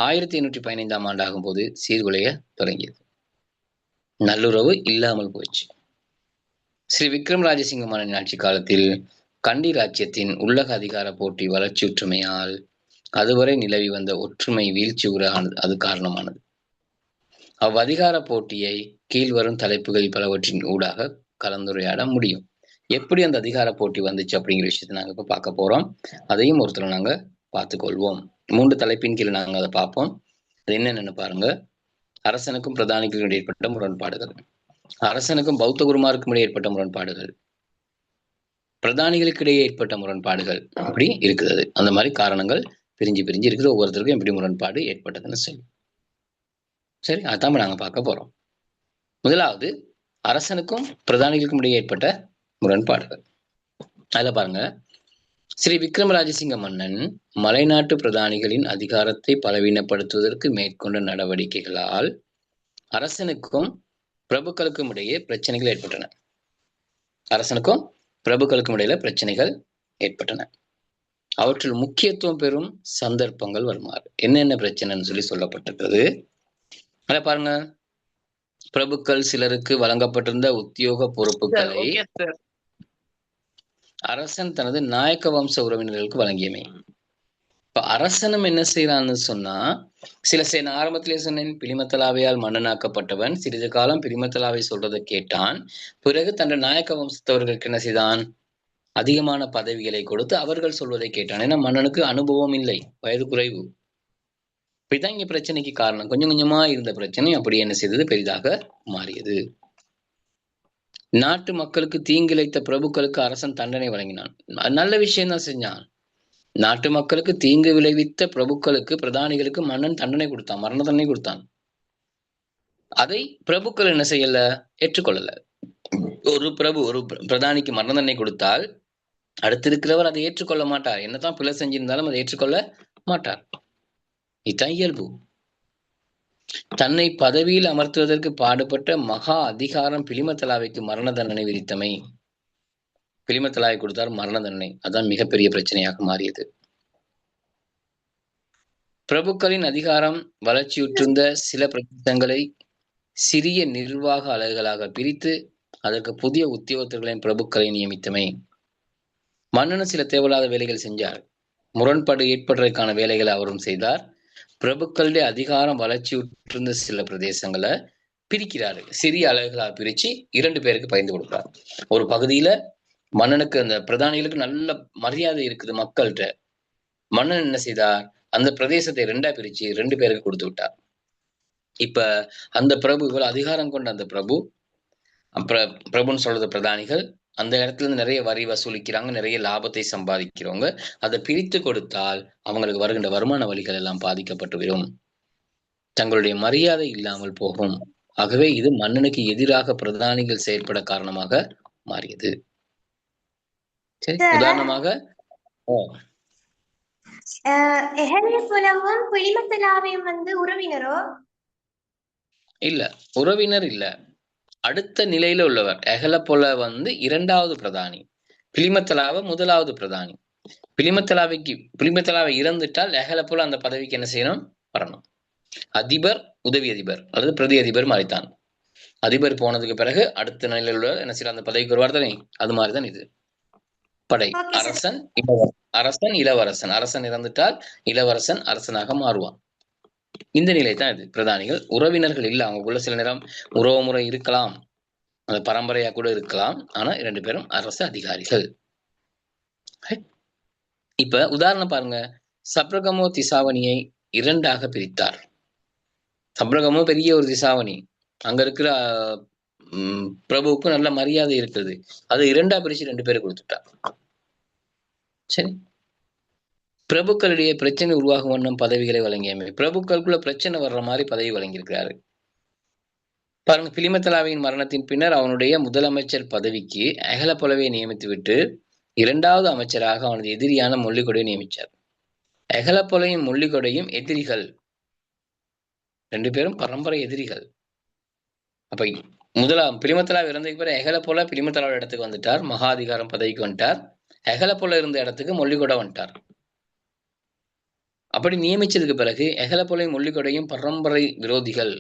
1815 ஆண்டாகும் போது சீர்குலைய தொடங்கியது. நல்லுறவு இல்லாமல் போயிடுச்சு. ஸ்ரீ விக்ரம் ராஜசிங்க மன்னன் ஆட்சி காலத்தில் கண்டி ராஜ்யத்தின் உள்ளக அதிகார போட்டி வளர்ச்சியுற்றுமையால் அதுவரை நிலவி வந்த ஒற்றுமை வீழ்ச்சி உறானது அது காரணமானது. அவ்வதிகார போட்டியை கீழ்வரும் தலைப்புகள் பலவற்றின் ஊடாக கலந்துரையாட முடியும். எப்படி அந்த அதிகார போட்டி வந்துச்சு அப்படிங்கிற விஷயத்தை நாங்க இப்ப பார்க்க போறோம். அதையும் ஒருத்தர் நாங்க பார்த்துக்கொள்வோம். 3 தலைப்பின் கீழ் நாங்க அதை பார்ப்போம். அது என்னென்னு பாருங்க. அரசனுக்கும் பிரதானிகளுக்கும் ஏற்பட்ட முரண்பாடுகள், அரசனுக்கும் பௌத்த குருமாருக்கும் இடையே ஏற்பட்ட முரண்பாடுகள், பிரதானிகளுக்கு இடையே ஏற்பட்ட முரண்பாடுகள் அப்படி இருக்குது. அந்த மாதிரி காரணங்கள் பிரிஞ்சு இருக்குது. ஒவ்வொருத்தருக்கும் எப்படி முரண்பாடு ஏற்பட்டதுன்னு சொல்லி. சரி, அதான் நாங்க பார்க்க போறோம். முதலாவது, அரசனுக்கும் பிரதானிகளுக்கும் இடையே ஏற்பட்ட முரண்பாடுகள். அதுல பாருங்க, ஸ்ரீ விக்ரம் ராஜசிங்க மன்னன் மலைநாட்டு பிரதானிகளின் அதிகாரத்தை பலவீனப்படுத்துவதற்கு மேற்கொண்ட நடவடிக்கைகளால் அரசனுக்கும் பிரபுக்களுக்கும் இடையே பிரச்சனைகள் ஏற்பட்டன. அரசனுக்கும் பிரபுக்களுக்கும் இடையில பிரச்சனைகள் ஏற்பட்டன. அவற்றில் முக்கியத்துவம் பெறும் சந்தர்ப்பங்கள் வருமாறு என்னென்ன பிரச்சனைன்னு சொல்லி சொல்லப்பட்டிருக்கிறது. அதை பாருங்க. பிரபுக்கள் சிலருக்கு வழங்கப்பட்டிருந்த உத்தியோக பொறுப்புகளை அரசன் தனது நாயக்க வம்ச உறவினர்களுக்கு வழங்கியமை. இப்ப அரசனும் என்ன செய்யறான்னு சொன்னா, நான் ஆரம்பத்திலே சொன்னேன், பிலிமத்தலாவையால் மன்னனாக்கப்பட்டவன் சிறிது காலம் பிலிமத்தலாவை சொல்றதை கேட்டான். பிறகு தன் நாயக்க வம்சத்தவர்களுக்கு என்ன செய்தான், அதிகமான பதவிகளை கொடுத்து அவர்கள் சொல்வதை கேட்டான். ஏன்னா மன்னனுக்கு அனுபவம் இல்லை, வயது குறைவு. இப்படிதான் இங்க பிரச்சனைக்கு காரணம். கொஞ்சம் கொஞ்சமா இருந்த பிரச்சனை அப்படி என்ன செய்தது, பெரிதாக மாறியது. நாட்டு மக்களுக்கு தீங்கிழைத்த பிரபுக்களுக்கு அரசன் தண்டனை வழங்கினான். நல்ல விஷயம் தான் செஞ்சான். நாட்டு மக்களுக்கு தீங்கு விளைவித்த பிரபுக்களுக்கு, பிரதானிகளுக்கு மன்னன் தண்டனை கொடுத்தான், மரண தண்டனை கொடுத்தான். அதை பிரபுக்கள் என்ன செய்யல, ஏற்றுக்கொள்ளல. ஒரு பிரதானிக்கு மரண தண்டனை கொடுத்தால் அடுத்து இருக்கிறவர் அதை ஏற்றுக்கொள்ள மாட்டார். என்னதான் பிழை செஞ்சிருந்தாலும் அதை ஏற்றுக்கொள்ள மாட்டார். இதுதான் இயல்பு. தன்னை பதவியில் அமர்த்துவதற்கு பாடுபட்ட மகா அதிகாரம் பிலிமத்தலாவைக்கு மரண தண்டனை விதித்தமை. பிலிமத்தலாவை கொடுத்தார் மரண தண்டனை. அதான் மிகப்பெரிய பிரச்சனையாக மாறியது. பிரபுக்களின் அதிகாரம் வளர்ச்சியுற்றிருந்த சில பிரதேசங்களை சிறிய நிர்வாக அலகுகளாக பிரித்து அதற்கு புதிய உத்தியோகத்தர்களின் பிரபுக்களை நியமித்தமை. மன்னனும் சில தேவையில்லாத வேலைகள் செஞ்சார். முரண்பாடு ஏற்படுவதற்கான வேலைகளை அவரும் செய்தார். பிரபுக்களுடைய அதிகாரம் வளர்ச்சியுற்றிருந்த சில பிரதேசங்களை பிரிக்கிறாரு, சிறிய அலகுகளாக பிரிச்சு 2 பேருக்கு பகிர்ந்து கொடுக்கிறார். ஒரு பகுதியில மன்னனுக்கு, அந்த பிரதானிகளுக்கு நல்ல மரியாதை இருக்குது மக்கள்கிட்ட. மன்னன் என்ன செய்தார், அந்த பிரதேசத்தை 2ஆ பிரிச்சு 2 பேருக்கு கொடுத்து விட்டார். இப்ப அந்த பிரபு, இவ்வளவு அதிகாரம் கொண்ட அந்த பிரபுன்னு சொல்றது பிரதானிகள், அந்த இடத்துல இருந்து நிறைய வரி வசூலிக்கிறாங்க, நிறைய லாபத்தை சம்பாதிக்கிறவங்க. அதை பிரித்து கொடுத்தால் அவங்களுக்கு வருகின்ற வருமான வழிகள் எல்லாம் பாதிக்கப்பட்டுவிடும், தங்களுடைய மரியாதை இல்லாமல் போகும். ஆகவே இது மன்னனுக்கு எதிராக பிரதானிகள் செயற்பட காரணமாக மாறியது. சரி, உதாரணமாக உறவினரோ இல்ல, உறவினர் இல்ல, அடுத்த நிலையில உள்ளவர். எஹலப்பொல 2வது பிரதானி, பிலிமத்தலாவை 1வது பிரதானி. பிலிமத்தலாவை இறந்துட்டால் எஹலப்பொல அந்த பதவிக்கு என்ன செய்யணும், வரணும். அதிபர், உதவி அதிபர் அல்லது பிரதி அதிபர் மாறித்தான். அதிபர் போனதுக்கு பிறகு அடுத்த நிலையில் உள்ள என்ன செய்யற அந்த பதவிக்கு வருவார் தானே, அது மாதிரிதான் இது. படை அரசன், அரசன், இளவரசன். அரசன் இறந்துட்டால் இளவரசன் அரசனாக மாறுவான். இந்த நிலை தான் இது. பிரதானிகள் உறவினர்கள் இல்ல, அவங்களுக்குள்ள சில நேரம் உறவு முறை இருக்கலாம், அந்த பரம்பரையா கூட இருக்கலாம். ஆனா 2 பேரும் அரசு அதிகாரிகள். இப்ப உதாரணம் பாருங்க. சப்ரகமோ திசாவணியை 2ஆக பிரித்தார். சப்ரகமோ பெரிய ஒரு திசாவணி, அங்க இருக்கிற பிரபுவுக்கு நல்ல மரியாதை இருக்குது. அதை 2ஆ பிரிச்சு 2 பேருக்கு கொடுத்துட்டார். சரி, பிரபுக்களிடையே பிரச்சனை உருவாகும் வண்ணம் பதவிகளை வழங்கியமை. பிரபுக்களுக்குள்ள பிரச்சனை வர்ற மாதிரி பதவி வழங்கியிருக்கிறாரு. பாருங்க, பிலிமத்தலாவின் மரணத்தின் பின்னர் அவனுடைய முதலமைச்சர் பதவிக்கு எஹலப்பொலவை நியமித்து விட்டு 2வது அமைச்சராக அவனது எதிரியான மொல்லிகொடையை நியமித்தார். எஹலப்பொலையும் மொல்லிகொடையும் எதிரிகள், 2 பேரும் பரம்பரை எதிரிகள். அப்ப பிலிமத்தலாவை இறந்ததுக்கு பிறகு எஹலப்பொல பிலிமத்தலாவோட இடத்துக்கு வந்துட்டார், மகா அதிகாரம் பதவிக்கு வந்துட்டார். எஹலப்பொல இருந்த இடத்துக்கு மொல்லிகொடை வந்துட்டார். அப்படி நியமிச்சதுக்கு பிறகு எஹலப்பொலையும் மொல்லிகொடையும் பரம்பரை விரோதிகள்.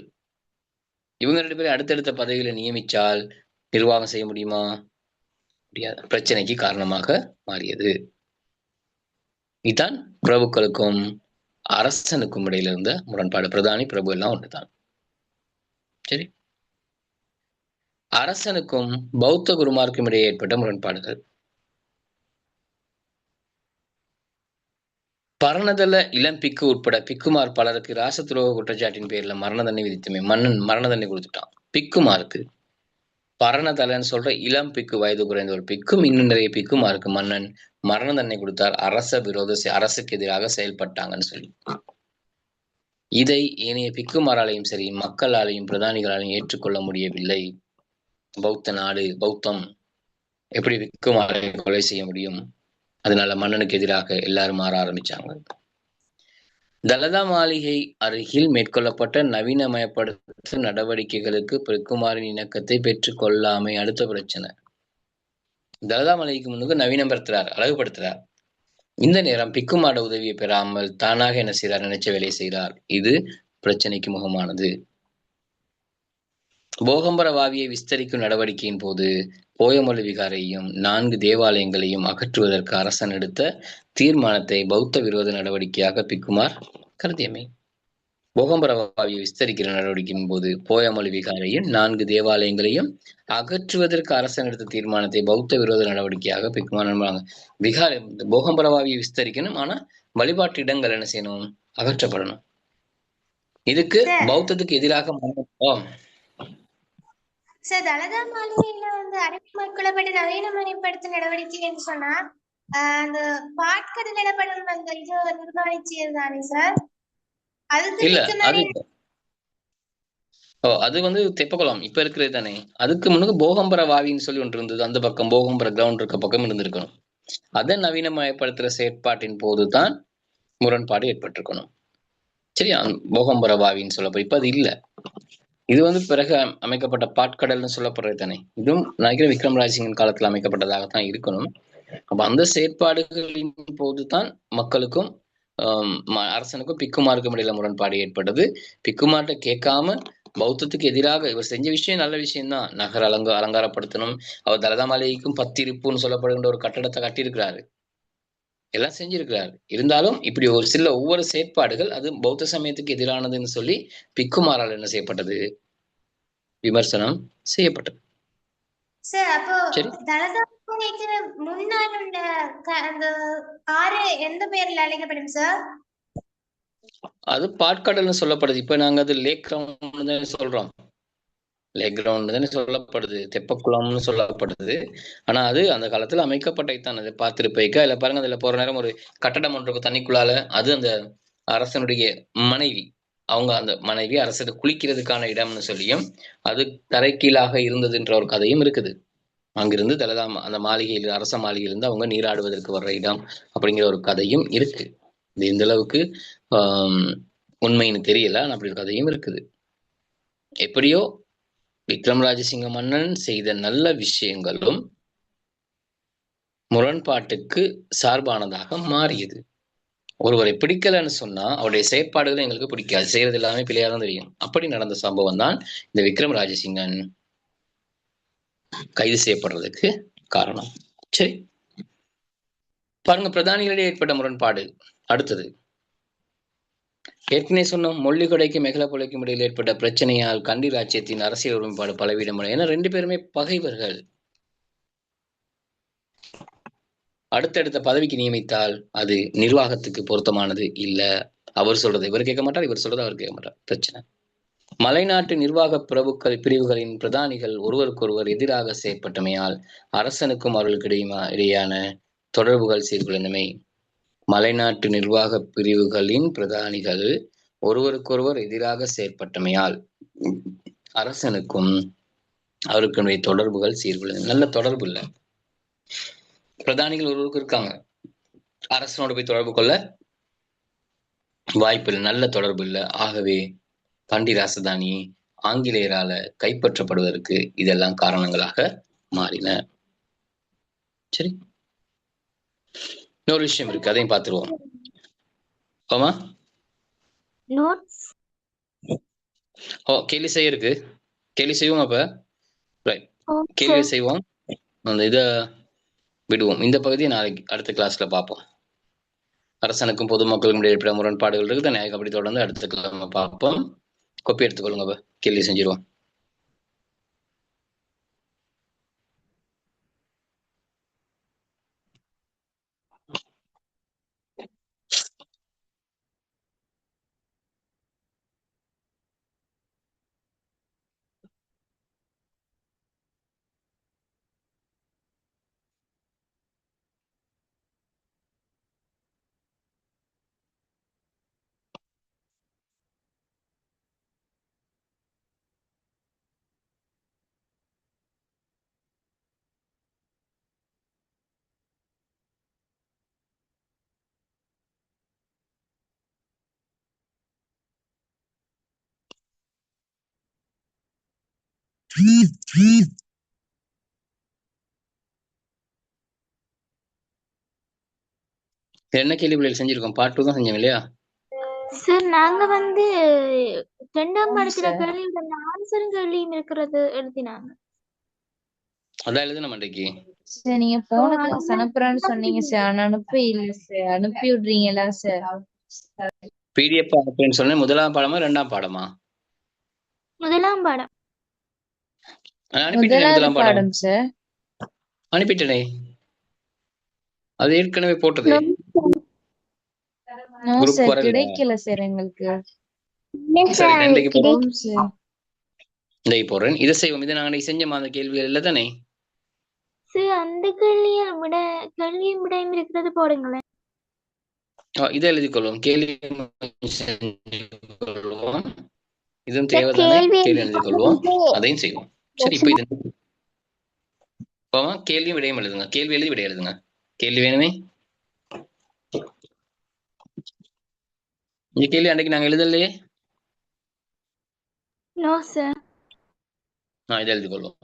இவங்க 2 பேரும் அடுத்தடுத்த பதவிகளை நியமிச்சால் நிர்வாகம் செய்ய முடியுமா, முடியாது. பிரச்சனைக்கு காரணமாக மாறியது. இதுதான் பிரபுக்களுக்கும் அரசனுக்கும் இடையில இருந்த முரண்பாடு. பிரதானி பிரபு எல்லாம் ஒன்றுதான். சரி, அரசனுக்கும் பௌத்த குருமாருக்கும் இடையே ஏற்பட்ட முரண்பாடுகள். பரணதல இளம் பிக்கு உட்பட பிக்குமார் பலருக்கு ராசத்துரோக குற்றச்சாட்டின் பேர்ல மரண தண்டனை விதித்தமே. மன்னன் மரண தண்டனை கொடுத்துட்டான் பிக்குமாருக்கு. பரணதலன்னு சொல்ற இளம் பிக்கு, வயது குறைந்த ஒரு பிக்கும், இன்னும் நிறைய பிக்குமாருக்கு மன்னன் மரண தண்டனை கொடுத்தார். அரசுக்கு எதிராக செயல்பட்டாங்கன்னு சொல்லி. இதை ஏனைய பிக்குமாராலையும் சரி மக்களாலையும் பிரதானிகளாலையும் ஏற்றுக்கொள்ள முடியவில்லை. பௌத்த நாடு, பௌத்தம் எப்படி பிக்குமாரை கொலை செய்ய முடியும்? அதனால மன்னனுக்கு எதிராக எல்லாரும் மாற ஆரம்பிச்சாங்க. தலதா மாளிகை அருகில் மேற்கொள்ளப்பட்ட நவீனமயப்படுத்தும் நடவடிக்கைகளுக்கு பிக்குமாரின் இணக்கத்தை பெற்றுக் கொள்ளாமை அடுத்த பிரச்சனை. தலதா மலைக்கு முன்னுக்கு நவீனப்படுத்துறார், அழகுபடுத்துறார். இந்த நேரம் பிக்குமாட உதவியை பெறாமல் தானாக என்ன செய்கிறார், நினைச்ச வேலையை செய்கிறார். இது பிரச்சனைக்கு முகமானது. போகம்பர வாவியை விஸ்தரிக்கும் நடவடிக்கையின் போது போயமொழி விகாரையும் 4 தேவாலயங்களையும் அகற்றுவதற்கு அரசன் எடுத்த தீர்மானத்தை பௌத்த விரோத நடவடிக்கையாக பிக்குமார் கருதியமை. போகம்பர வாவியை விஸ்தரிக்கிற நடவடிக்கையின் போது போயமொழி விகாரையும் 4 தேவாலயங்களையும் அகற்றுவதற்கு அரசன் எடுத்த தீர்மானத்தை பௌத்த விரோத நடவடிக்கையாக பிக்குமார் நம்புறாங்க. விகாரை போகம்பர வாவியை விஸ்தரிக்கணும், ஆனா வழிபாட்டு இடங்கள் என்ன செய்யணும், அகற்றப்படணும். இதுக்கு பௌத்தத்துக்கு எதிராக சார் தலதா மாளிகையில அறிவு மேற்கொள்ளப்பட்ட நவீனமயப்படுத்தும் நடவடிக்கை என்று சொன்னா அந்த பாட்கடல் எனப்படும் அந்த இது நிர்மாணிச்சது தானே சார்? அதுக்கு இல்ல, மிக்க அது அது தெப்பக்குளம் இப்ப இருக்கிறது தானே. அதுக்கு முன்னுக்கு போகம்பர வாவின்னு சொல்லி ஒன்று இருந்தது. அந்த பக்கம் போகம்பர கிரவுண்ட் இருக்க பக்கம் இருந்திருக்கணும். அதை நவீனமயப்படுத்துற செயற்பாட்டின் போதுதான் முரண்பாடு ஏற்பட்டிருக்கணும். சரியா? போகம்பர வாவின்னு சொல்லப்போ இப்ப அது இல்ல. இது பிறகு அமைக்கப்பட்ட பாட்கடல்னு சொல்லப்படுறது தானே. இதுவும் நினைக்கிற விக்ரமராஜசிங்கன் காலத்துல அமைக்கப்பட்டதாகத்தான் இருக்கணும். அப்ப அந்த செயற்பாடுகளின் போதுதான் மக்களுக்கும் அரசனுக்கும் பிக்குமாருக்கும் இடையில முரண்பாடு ஏற்பட்டது. பிக்குமார்ட்ட கேட்காம பௌத்தத்துக்கு எதிராக இவர் செஞ்ச விஷயம் நல்ல விஷயம்தான். நகர அலங்காரப்படுத்தணும். அவர் தலதா மாளிகைக்கும் பத்திருப்புன்னு சொல்லப்படுகின்ற ஒரு கட்டடத்தை கட்டியிருக்கிறாரு, எல்லாம் செஞ்சிருக்கிறார். இருந்தாலும் இப்படி ஒரு சில ஒவ்வொரு செயற்பாடுகள் அது பௌத்த சமயத்துக்கு எதிரானதுன்னு சொல்லி பிக்குமாரால் என்ன செய்யப்பட்டது, விமர்சனம் செய்யப்பட்டது. சரி, முன்னால் உள்ள அந்த ஆறு எந்த பெயர்ல அழைக்கப்படும் சார்? அது பாட்கடல்னு சொல்லப்படுது. இப்ப நாங்க அது லேக் கிரவுண்ட் தானே சொல்றோம். லேக் கிரவுண்ட் தானே சொல்லப்படுது, தெப்பக்குளம்னு சொல்லப்படுது. ஆனா அது அந்த காலத்துல அமைக்கப்பட்டதுதான். அது பார்த்திருப்பைக்கா இல்ல பாருங்க, அதுல போற நேரம் ஒரு கட்டடம் ஒன்று தண்ணிக்குள்ளால, அது அந்த அரசனுடைய மனைவி, அவங்க அந்த மனைவி அரசு குளிக்கிறதுக்கான இடம்னு சொல்லியும் அது தரைக்கீழாக இருந்ததுன்ற ஒரு கதையும் இருக்குது. அங்கிருந்து தலதா அந்த மாளிகையில், அரச மாளிகையிலிருந்து அவங்க நீராடுவதற்கு வர்ற இடம் அப்படிங்கிற ஒரு கதையும் இருக்கு. இது எந்த அளவுக்கு உண்மைன்னு தெரியல, ஆனா அப்படி ஒரு கதையும் இருக்குது. எப்படியோ விக்ரமராஜசிங்க மன்னன் செய்த நல்ல விஷயங்களும் முரண்பாட்டுக்கு சார்பானதாக மாறியது. ஒருவரை பிடிக்கலன்னு சொன்னா அவருடைய செயற்பாடுகள் எங்களுக்கு பிடிக்காது, செய்யறது எல்லாமே பிள்ளையாதான் தெரியும். அப்படி நடந்த சம்பவம் தான் இந்த விக்ரமராஜசிங்கன் கைது செய்யப்படுறதுக்கு காரணம். சரி, பாருங்க, பிரதானிகளிடையே ஏற்பட்ட முரண்பாடு. அடுத்தது ஏற்கனவே சொன்னோம், மொள்ளிக்கொடைக்கு மெகலப்பொலைக்கும் இடையில் ஏற்பட்ட பிரச்சனையால் கண்டி ராஜ்யத்தின் அரசியல் ஒருமைப்பாடு பலவீனம். ஏன்னா 2 பேருமே பகைவர்கள். அடுத்தடுத்த பதவிக்கு நியமித்தால் அது நிர்வாகத்துக்கு பொருத்தமானது இல்ல. அவர் சொல்றது இவர் கேட்க மாட்டார், இவர் சொல்றது அவர் கேட்க மாட்டார். பிரச்சனை. மலைநாட்டு நிர்வாக பிரிவுகளின் பிரதானிகள் ஒருவருக்கொருவர் எதிராக செயற்பட்டமையால் அரசனுக்கும் அவர்களுக்கு இடையான தொடர்புகள் சீர்குலைந்தமை. மலைநாட்டு நிர்வாக பிரிவுகளின் பிரதானிகள் ஒருவருக்கொருவர் எதிராக செயற்பட்டமையால் அரசனுக்கும் அவருக்கு தொடர்புகள் சீர்குலைந்தது. நல்ல தொடர்பு இல்லை. பிரதானிகள் ஒருவருக்கு இருக்காங்க, அரசனோடு போய் தொடர்பு கொள்ள வாய்ப்பு இல்லை, நல்ல தொடர்பு இல்லை. ஆகவே கண்டி ராசதானி ஆங்கிலேயரால கைப்பற்றப்படுவதற்கு இதெல்லாம் காரணங்களாக மாறின. சரி, இன்னொரு விஷயம் இருக்கு, அதையும் பார்த்துருவோம். ஆமா, கேள்வி செய்ய இருக்கு, கேள்வி செய்வோம். அப்ப ரைட், கேள்வி செய்வோம். அந்த இதை விடுவோம். இந்த பகுதியை நாளைக்கு அடுத்த கிளாஸ்ல பார்ப்போம். அரசனுக்கும் பொதுமக்களுக்கும் ஏற்பட்ட முரண்பாடுகள் இருக்குது, நாளைக்கு அப்படி தொடர்ந்து அடுத்த கிழமை பார்ப்போம். கொப்பி எடுத்துக்கொள்ளுங்க, கேள்வி செஞ்சிருவோம். என்ன கேள்வி பிள்ளைகள் செஞ்சிருக்கோம்? பார்ட் 2 தான் செஞ்சோம் இல்லையா? சார் நாங்க வந்து 2ஆம் ஆம் பாடத்துல சார். கேள்வியோட ஆன்சரும் கேள்வியும் இருக்கிறது எழுதினாங்க. அதான் எழுதுன மண்டைக்கு. சார் நீங்க போன கிளாஸ் அனுப்புறேன்னு சொன்னீங்க சார். ஆனா அனுப்ப இல்ல சார். அனுப்பி விடுறீங்களா சார்? பிடிஎஃப் அனுப்புன்னு சொன்னேன். முதலாம் பாடமா 2ஆம் பாடமா? முதலாம் பாடம். அனுப்பிட்டேனே முதலாவது முதலாம் பாடம். பாடம் சார். அனுப்பிட்டேனே. அது ஏற்கனவே போட்டதே. நோ குரூப் சார், வரல. கிடைக்கல சார் எங்களுக்கு. சரி, இன்றைக்கு போடுறேன். ஆம் சார். இன்றைக்கு போடுறேன். இதை செய்வோம். இதை நாங்கள் செஞ்சோமா அந்த கேள்விகள் இல்லை தானே? சார் அந்த கேள்வியும் விடையும் இருக்கிறது போடுங்களேன். இதை எழுதிக் கொள்வோம். கேள்வி செஞ்சு கொள்வோம். இதுவும் சார் தேவைதானே? கேள்வி கேள்வி எழுதிக் கொள்வோம். அதையும் செய்வோம். சரி, இப்ப இது கேள்வியும் விடையும் எழுதுங்க. கேள்வி எழுதி விடை எழுதுங்க. கேள்வி வேணுமே. இந்த கேள்வி அன்றைக்கு நாங்க எழுதலையே. No sir. இதை எழுதிக் கொள்வோம்.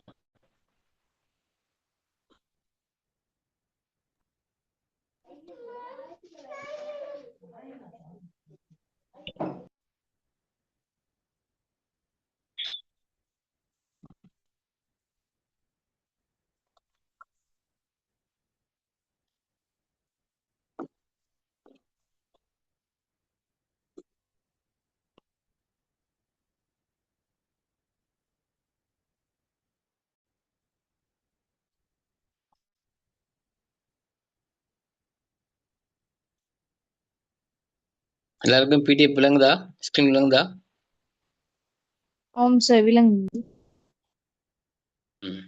எல்லாருக்கும் பிடிஎஃப் விளங்குதா? ஸ்கிரீன் விளங்குதா? ஆம் சார், விளங்கு. ம்.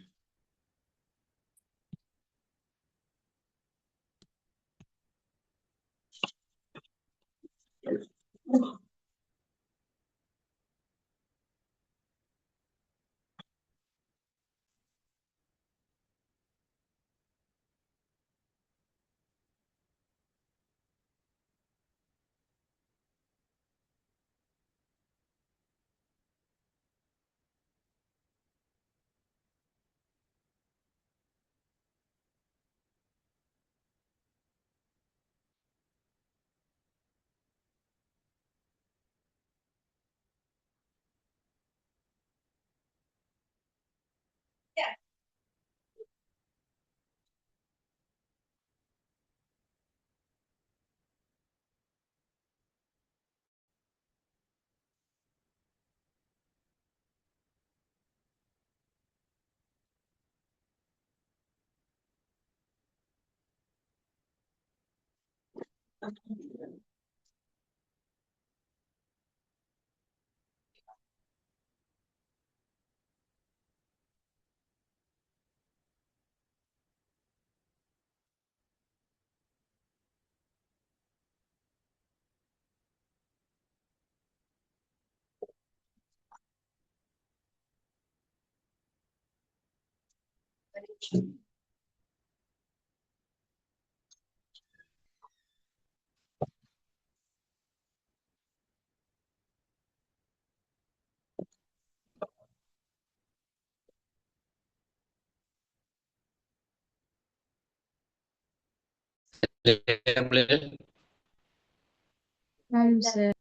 ஆம் சார்.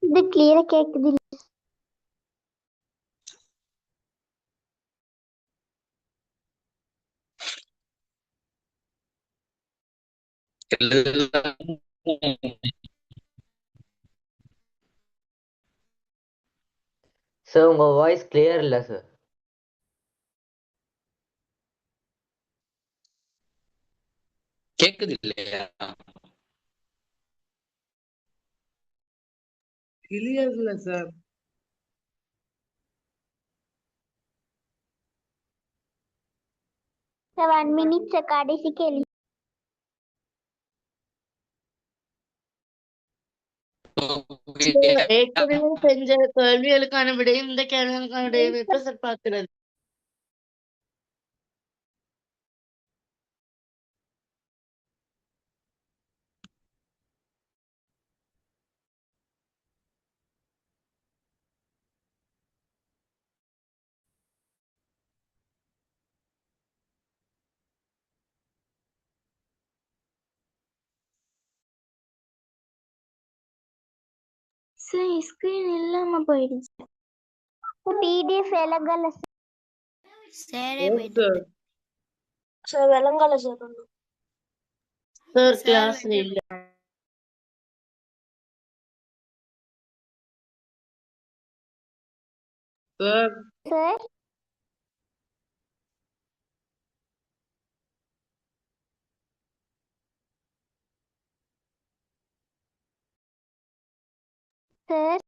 இது கிளியரா கேக்குது. சார் உங்க வாய்ஸ் கிளியர் இல்ல சார். கேக்குது இல்லையா? கிளியர் இல்ல சார். சார் 1 மினிட் சார், கடைசி கேள்வி. ஏற்கனவே செஞ்ச கேள்விகளுக்கான விடையும் இந்த கேள்விகளுக்கான விடையும் எப்ப சார் பாக்குறது? சார் ஸ்கிரீன் இல்லாம போயிடுச்சு. PDF விளங்கல ஓ சார். சார் விளங்கல சார் சார் கிளாஸ்ல இல்ல. சார் சார் சார்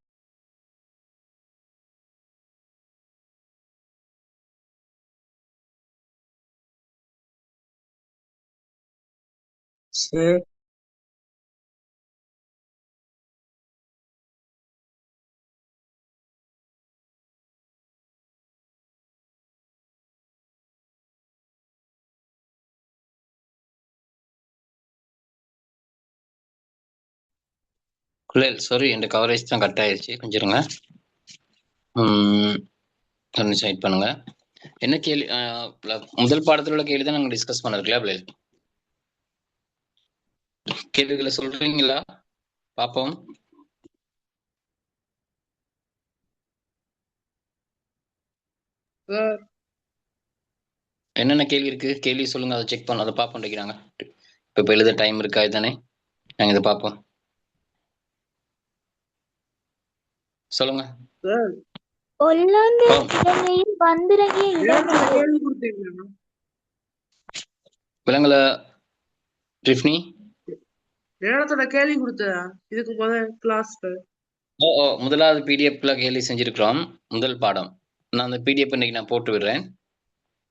சார் குலேல் சாரி, என் கவரேஜ் தான் கட் ஆயிருச்சு, கொஞ்சம் இருங்க. கொஞ்சம் வெயிட் பண்ணுங்க. என்ன கேள்வி? முதல் பாடத்தில் உள்ள கேள்வி தான் நாங்கள் டிஸ்கஸ் பண்ணிருக்கல குலேல். கேள்விகளை சொல்றீங்களா பாப்போம். சார் என்னென்ன கேள்வி இருக்கு? கேள்வி சொல்லுங்க, அதை செக் பண்ண, அதை பார்ப்போம். நாங்க இப்போ எழுத டைம் இருக்கா இதுதானே? நாங்கள் இதை பார்ப்போம். சொல்லுங்க. சார் ஒல்லாந்தர் இலங்கையில் வந்திறங்கிய இடம் நேரத்துல எது? கேள்வி கொடுத்தீங்களா? விலங்குல ரிஃப்னி? நேரத்தோட கேள்வி கொடுத்த இதுக்கு முதல் கிளாஸ்ல. ஓ முதலாவது பிடிஎஃப்ல கேள்வி செஞ்சிருக்கிறோம். முதல் பாடம் நான் அந்த பிடிஎஃப் இன்னைக்கு நான் போட்டு விடுறேன்,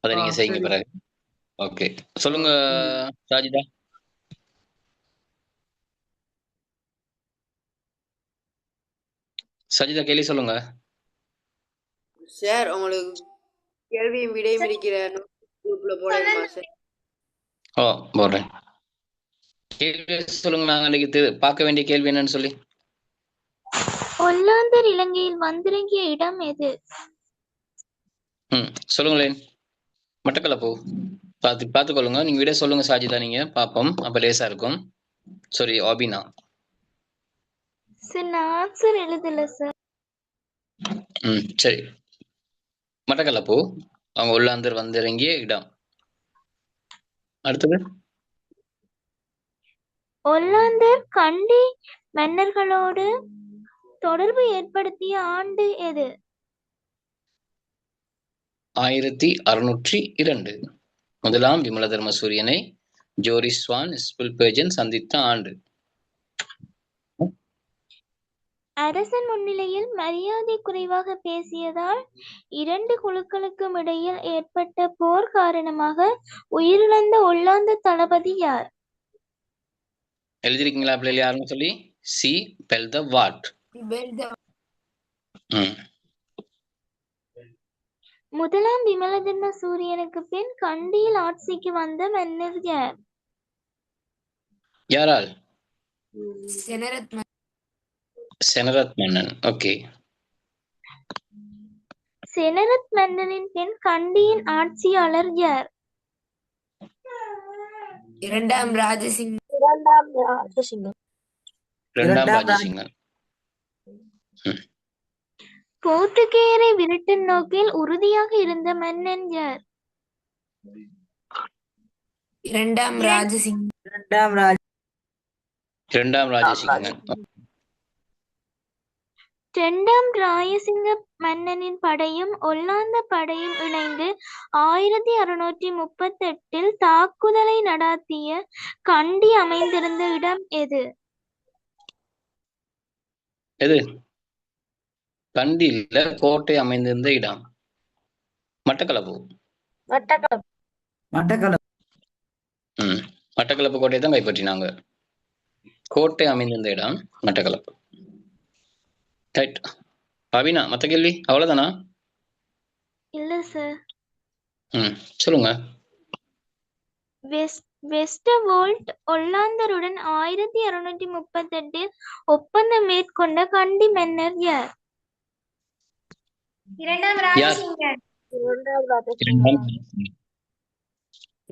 அதை நீங்க செய்யுங்க சரி. பிறகு. ஓகே, சொல்லுங்க சாஜிதா. சஜிதா கேள்வி சொல்லுங்க. சார் உங்களுக்கு கேள்வியும் விடையும் இருக்கிற குரூப்ல போடணுமா சார்? ஓ போடுறேன். கேள்வி சொல்லுங்க. நாங்க அன்னைக்கு பார்க்க வேண்டிய கேள்வி என்னன்னு சொல்லி. ஒல்லாந்தர் இலங்கையில் வந்திறங்கிய இடம் எது? சொல்லுங்களேன். மட்டக்களப்பு. பார்த்துக்கொள்ளுங்க. நீங்க விட சொல்லுங்க சாஜிதா, நீங்க பாப்போம், அப்ப லேசா இருக்கும். சாரி ஆபினா. சார் நான் ஆன்சர் எழுதல சார். சரி, மட்டக்களப்பு அவங்க ஒல்லாந்தர் வந்திறங்கிய இடம். அடுத்தது, ஒல்லாந்தர் கண்டி மன்னர்களோடு தொடர்பு ஏற்படுத்திய ஆண்டு எது? 1602. முதலாம் விமலதர்ம சூரியனை ஜோரிஸ் வான் ஸ்பில்பர்ஜன் சந்தித்த ஆண்டு. அரசன் முன்னிலையில் மரியாதை குறைவாக பேசியதால் 2 குழுக்களுக்கும் இடையில் ஏற்பட்ட போர் காரணமாக உயிரிழந்த ஒல்லாந்த தளபதி யார்? எழுதிருக்கீங்களா பிள்ளைகள் யாருன்னு சொல்லி? C bell the what. முதலாம் விமலதர்ம சூரியனுக்கு பின் கண்டியில் ஆட்சிக்கு வந்த மன்னர் யார்? யாரால்? செனரத் மன்னன். ஓகே. செனரத் மன்னனின் பின் கண்டியின் ஆட்சியாளர் யார்? இரண்டாம் ராஜசிங். இரண்டாம் ராஜசிங்கன். போர்த்துகேயரை விரட்டும் நோக்கில் உறுதியாக இருந்த மன்னன் யார்? இரண்டாம் ராஜசிங். இரண்டாம் ராஜசிங்கன். இரண்டாம் ராயசிங்க மன்னனின் படையும் ஒல்லாந்த படையும் இணைந்து 1638 தாக்குதலை நடாத்திய கண்டி அமைந்திருந்த இடம் எது? எது? கண்டியில கோட்டை அமைந்திருந்த இடம் மட்டக்களப்பு. மட்டக்களப்பு கோட்டையை தான் கைப்பற்றினாங்க. கோட்டை அமைந்திருந்த இடம் மட்டக்களப்பு. ரைட். அபினா, மத்த கேள்வி அவ்வளவுதானா? இல்ல சார். சொல்லுங்க. வெஸ்டர்வோல்ட் ஒல்லாந்தருடன் 1638 ஒப்பந்தம் மேற்கொண்ட கண்டி மன்னர் யார்? இரண்டாம் யார்? ராஜசிங்கன்.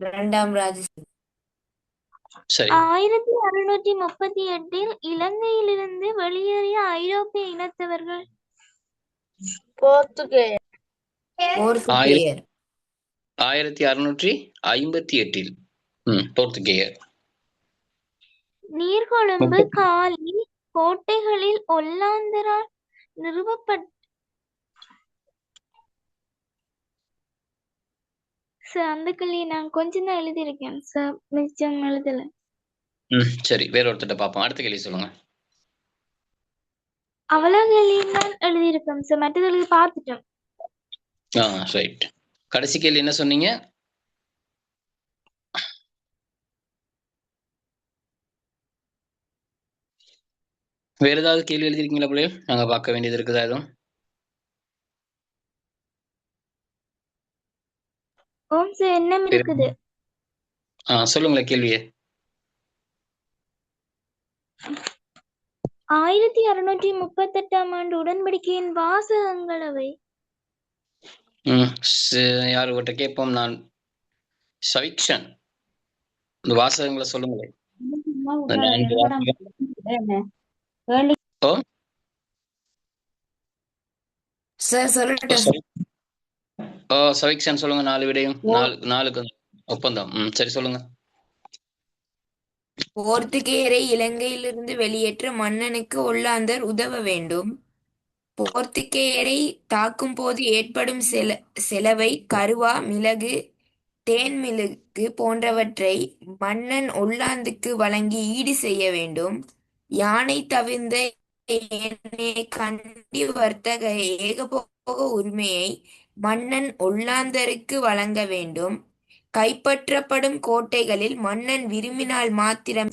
இரண்டாம் ராஜசிங். சரி 1638 இலங்கையிலிருந்து வெளியேறிய ஐரோப்பிய இனத்தவர்கள். போர்த்துகேயர். 1658 போர்த்துகேயர். நீர்கொழும்பு காலி கோட்டைகளில் ஒல்லாந்தரால் நிறுவப்பட்ட சார் அந்த கல்லியை நான் கொஞ்சம் தான் எழுதியிருக்கேன் சார், மிச்சம் எழுதல. சரி, வேற ஒருத்தட்ட பார்ப்போம். அடுத்த கேள்வி சொல்லுங்க. அவலகலியும் தான் எழுதியிருக்கேன் சார், மற்றதுக்கு பார்த்துட்டோம். ரைட். கடைசி கேள்வி என்ன சொன்னீங்க? வேற ஏதாவது கேள்வி எழுதிருக்கீங்களா பிள்ளை? நாங்க பார்க்க வேண்டியது இருக்குதா எதுவும்? ஓம் சார், என்ன இருக்குது? சொல்லுங்களேன் கேள்வியே. 1638 ஆண்டு உடன்படிக்கையின் வாசகங்கள் அவை. யாரு கிட்ட கேட்போம்? நான் சவிக்ஷன், இந்த வாசகங்களை சொல்லுங்களேன். சவிக்ஷன் சொல்லுங்க. 4 விடையும் 4க்கு ஒப்பந்தம். சரி சொல்லுங்க. போர்த்துகேயரை இலங்கையிலிருந்து வெளியேற்ற மன்னனுக்கு ஒல்லாந்தர் உதவ வேண்டும். போர்த்துகேயரை தாக்கும் போது ஏற்படும் செலவை கருவா, மிளகு, தேன்மிளகு போன்றவற்றை மன்னன் ஒல்லாந்துக்கு வழங்கி ஈடு செய்ய வேண்டும். யானை தவிர்ந்த ஏனைய கண்டி வர்த்தக ஏகபோக உரிமையை மன்னன் ஒல்லாந்தருக்கு வழங்க வேண்டும். கைப்பற்றப்படும் கோட்டைகளில் மன்னன் விரும்பினால் மாத்திரம்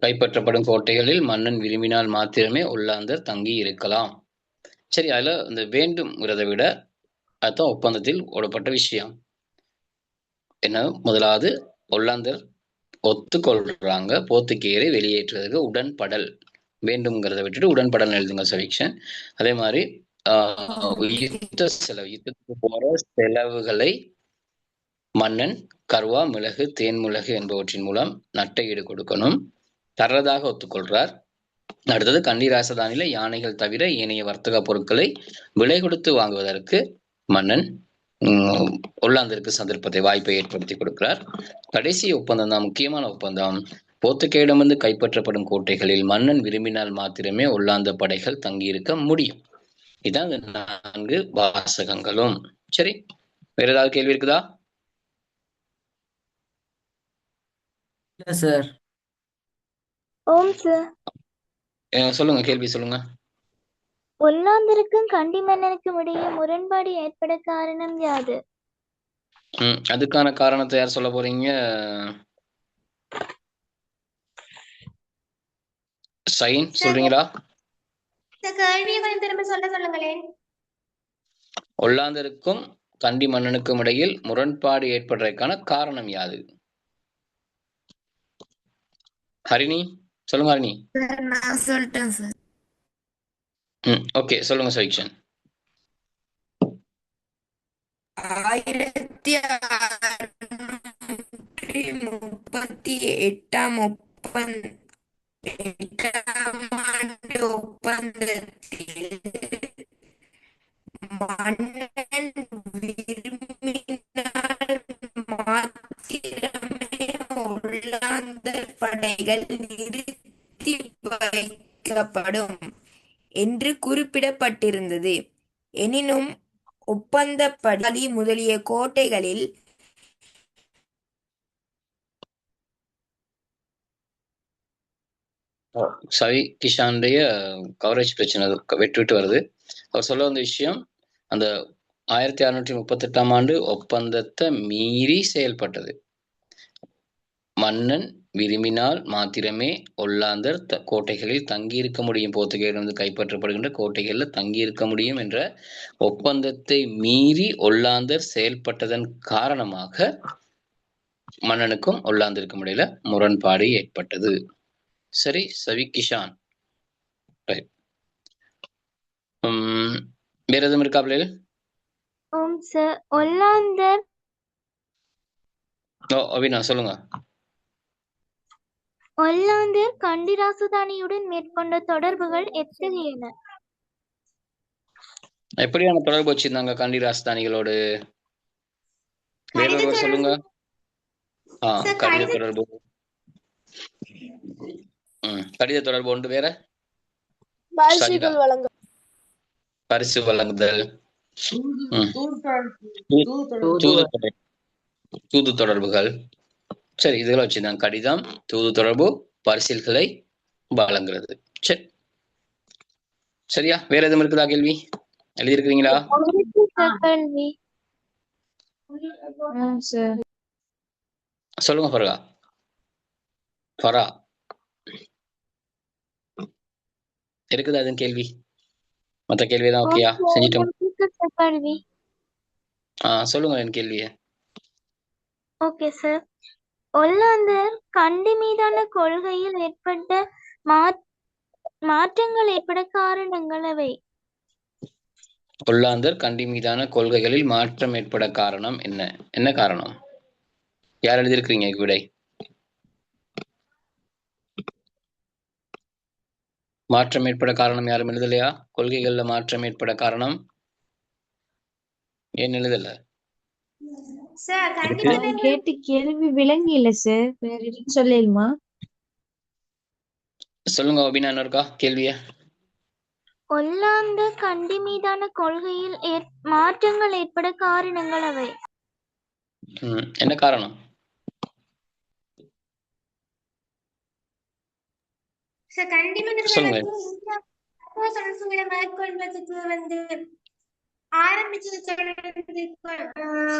கைப்பற்றப்படும் கோட்டைகளில் மன்னன் விரும்பினால் மாத்திரமே ஒல்லாந்தர் தங்கி இருக்கலாம். சரி, அதுல இந்த வேண்டும்ங்கிறத விட அதுதான் ஒப்பந்தத்தில் ஓடப்பட்ட விஷயம். என்ன? முதலாவது ஒல்லாந்தர் ஒத்துக்கொள்றாங்க போர்த்துகேயரை வெளியேற்றுவதற்கு உடன்படல். வேண்டும்ங்கிறத விட்டுட்டு உடன்படல் எழுதுங்க சவிக்ஷன். அதே மாதிரி யுத்தத்துக்கு போற செலவுகளை மன்னன் கருவா, மிளகு, தேன்மிளகு என்பவற்றின் மூலம் நட்டையீடு கொடுக்கணும். தர்றதாக ஒத்துக்கொள்றார். அடுத்தது கண்டி ராசதானில யானைகள் தவிர ஏனைய வர்த்தக பொருட்களை விலை கொடுத்து வாங்குவதற்கு மன்னன் ஒல்லாந்தருக்கு சந்தர்ப்பத்தை, வாய்ப்பை ஏற்படுத்தி கொடுக்கிறார். கடைசி ஒப்பந்தம் தான் முக்கியமான ஒப்பந்தம். போர்த்துகேயிடமிருந்து கைப்பற்றப்படும் கோட்டைகளில் மன்னன் விரும்பினால் மாத்திரமே ஒல்லாந்த படைகள் தங்கியிருக்க முடியும். இதான் 4 வாசகங்களும். சரி, வேற ஏதாவது கேள்வி இருக்குதா? சார். ஓம் சார், சொல்லுங்க, கேள்வி சொல்லுங்க. ஒல்லாந்தருக்கும் கண்டி மன்னனுக்கும் இடையே முரண்பாடு ஏற்பட காரணம் யாது? அதுக்கான காரணத்தை யார் சொல்ல போறீங்க? சைன் சொல்றீங்களா? ஒல்லாந்தருக்கும் கண்டி மன்னனுக்கும் இடையில் முரண்பாடு ஏற்படுறதுக்கான காரணம் யாது? ஹரிணி சொல்லுங்க. ஹரிணி. நான் சொல்லிட்டேன் சார். ஓகே, சொல்லுங்க சவிக்ஷன். 1638 ஒப்பந்தத்தில் மன்னன் விரும்பினால் மாத்திரமே ஒல்லாந்தர் படைகள் நிறுத்தி வைக்கப்படும் என்று குறிப்பிடப்பட்டிருந்தது. எனினும் ஒப்பந்தப்படி முதலிய கோட்டைகளில் சவி கிஷானுடைய கவரேஜ் பிரச்சனை விட்டு வருது. அவர் சொல்ல வந்த விஷயம், அந்த 1638 ஆண்டு ஒப்பந்தத்தை மீறி செயல்பட்டது. மன்னன் விரும்பினால் மாத்திரமே ஒல்லாந்தர் கோட்டைகளில் தங்கியிருக்க முடியும், போர்த்துகேயிலிருந்து கைப்பற்றப்படுகின்ற கோட்டைகளில் தங்கியிருக்க முடியும் என்ற ஒப்பந்தத்தை மீறி ஒல்லாந்தர் செயல்பட்டதன் காரணமாக மன்னனுக்கும் ஒல்லாந்தருக்கும் இடையில முரண்பாடு ஏற்பட்டது. சரி, சவி கிஷான். வேற எதுவும் இருக்கா பிள்ளைகள்? ஓம் சார். ஒல்லாந்தர் அபினா சொல்லுங்க. ஒல்லாந்தர் கண்டி ராசதானியுடன் மேற்கொண்ட தொடர்புகள் எத்தகையன? எப்படியான தொடர்பு வச்சிருந்தாங்க கண்டி ராஜதானிகளோடு? வேறொருவர் சொல்லுங்க. கடித தொடர்பு. கடித தொடர்பு உண்டு. வேற பரிசு வழங்குதல், தூது தொடர்புகள். சரி, இதுகளை வச்சுதான் கடிதம், தூது தொடர்பு, பரிசில்களை வழங்குறது. சரி, சரியா? வேற எதுவும் இருக்குதா கேள்வி? எழுதியிருக்கிறீங்களா? சொல்லுங்க ஃபரா. ஃபரா இருக்குதா எதுவும் கேள்வி? மற்ற கேள்வி தான் ஓகேயா? செஞ்சிட்டோம். சொல்லுங்க என் கேள்வியை. Okay sir. ஒல்லாந்தர் கண்டி மீதான கொள்கையில் ஏற்பட்ட மாற்றங்கள் ஏற்பட காரணங்கள் அவை. ஒல்லாந்தர் கண்டி மீதான கொள்கைகளில் மாற்றம் ஏற்பட காரணம் என்ன? என்ன காரணம்? யார் எழுதியிருக்கிறீங்க விடை? மாற்றம் ஏற்பட காரணம் யாரும் எழுதலையா? கொள்கைகள்ல மாற்றம் ஏற்பட காரணம் ஏன் எழுதல? கேட்டு கேள்வி விளங்கி இல்ல சார். வேற எதுவும் சொல்லலுமா? சொல்லுங்க அபினா, இருக்கா கேள்விய? ஒல்லாந்தர் கண்டி மீதான கொள்கையில் மாற்றங்கள் ஏற்பட காரணங்கள் அவை. என்ன காரணம்? சொல்லுங்க.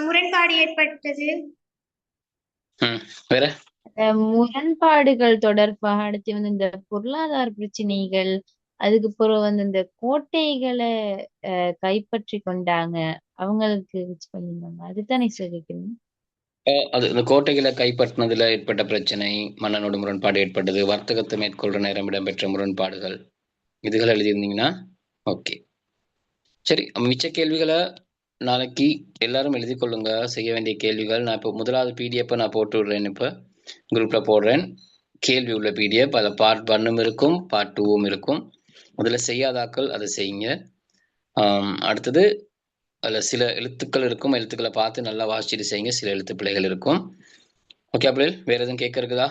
முரண்பாடு ஏற்பட்டது. வேற முரண்பாடுகள் தொடர்பாக அடுத்து வந்து இந்த பொருளாதார பிரச்சனைகள், அதுக்கு பிறகு வந்து இந்த கோட்டைகளை கைப்பற்றி கொண்டாங்க, அவங்களுக்கு வச்சு பண்ணிருந்தாங்க. அதுதானே சொல்லிக்கணும். அது இந்த கோட்டைகளை கைப்பற்றினதுல ஏற்பட்ட பிரச்சனை, மன்னனோட முரண்பாடு ஏற்பட்டது, வர்த்தகத்தை மேற்கொள்ற நேரம் இடம்பெற்ற முரண்பாடுகள், இதுகள் எழுதியிருந்தீங்கன்னா ஓகே. சரி, மிச்ச கேள்விகளை நாளைக்கு எல்லாரும் எழுதி கொள்ளுங்க. செய்ய வேண்டிய கேள்விகள் நான் இப்போ முதலாவது பிடிஎஃப் நான் போட்டு விடுறேன். இப்போ குரூப்ல போடுறேன். கேள்வி உள்ள பிடிஎஃப். அதில் பார்ட் 1 இருக்கும், பார்ட் 2 இருக்கும். முதல்ல செய்யாதாக்கள் அதை செய்யுங்க. அடுத்தது அதில் சில எழுத்துக்கள் இருக்கும், எழுத்துக்களை பார்த்து நல்லா வாசிச்சுட்டு செய்யுங்க. சில எழுத்து பிழைகள் இருக்கும். ஓகே பிள்ளைகள், வேற எதுவும் கேட்க இருக்குதா?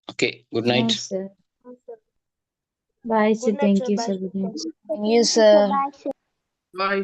Okay, good night. Bye sir, thank you sir. Good night. Thank you sir. Bye.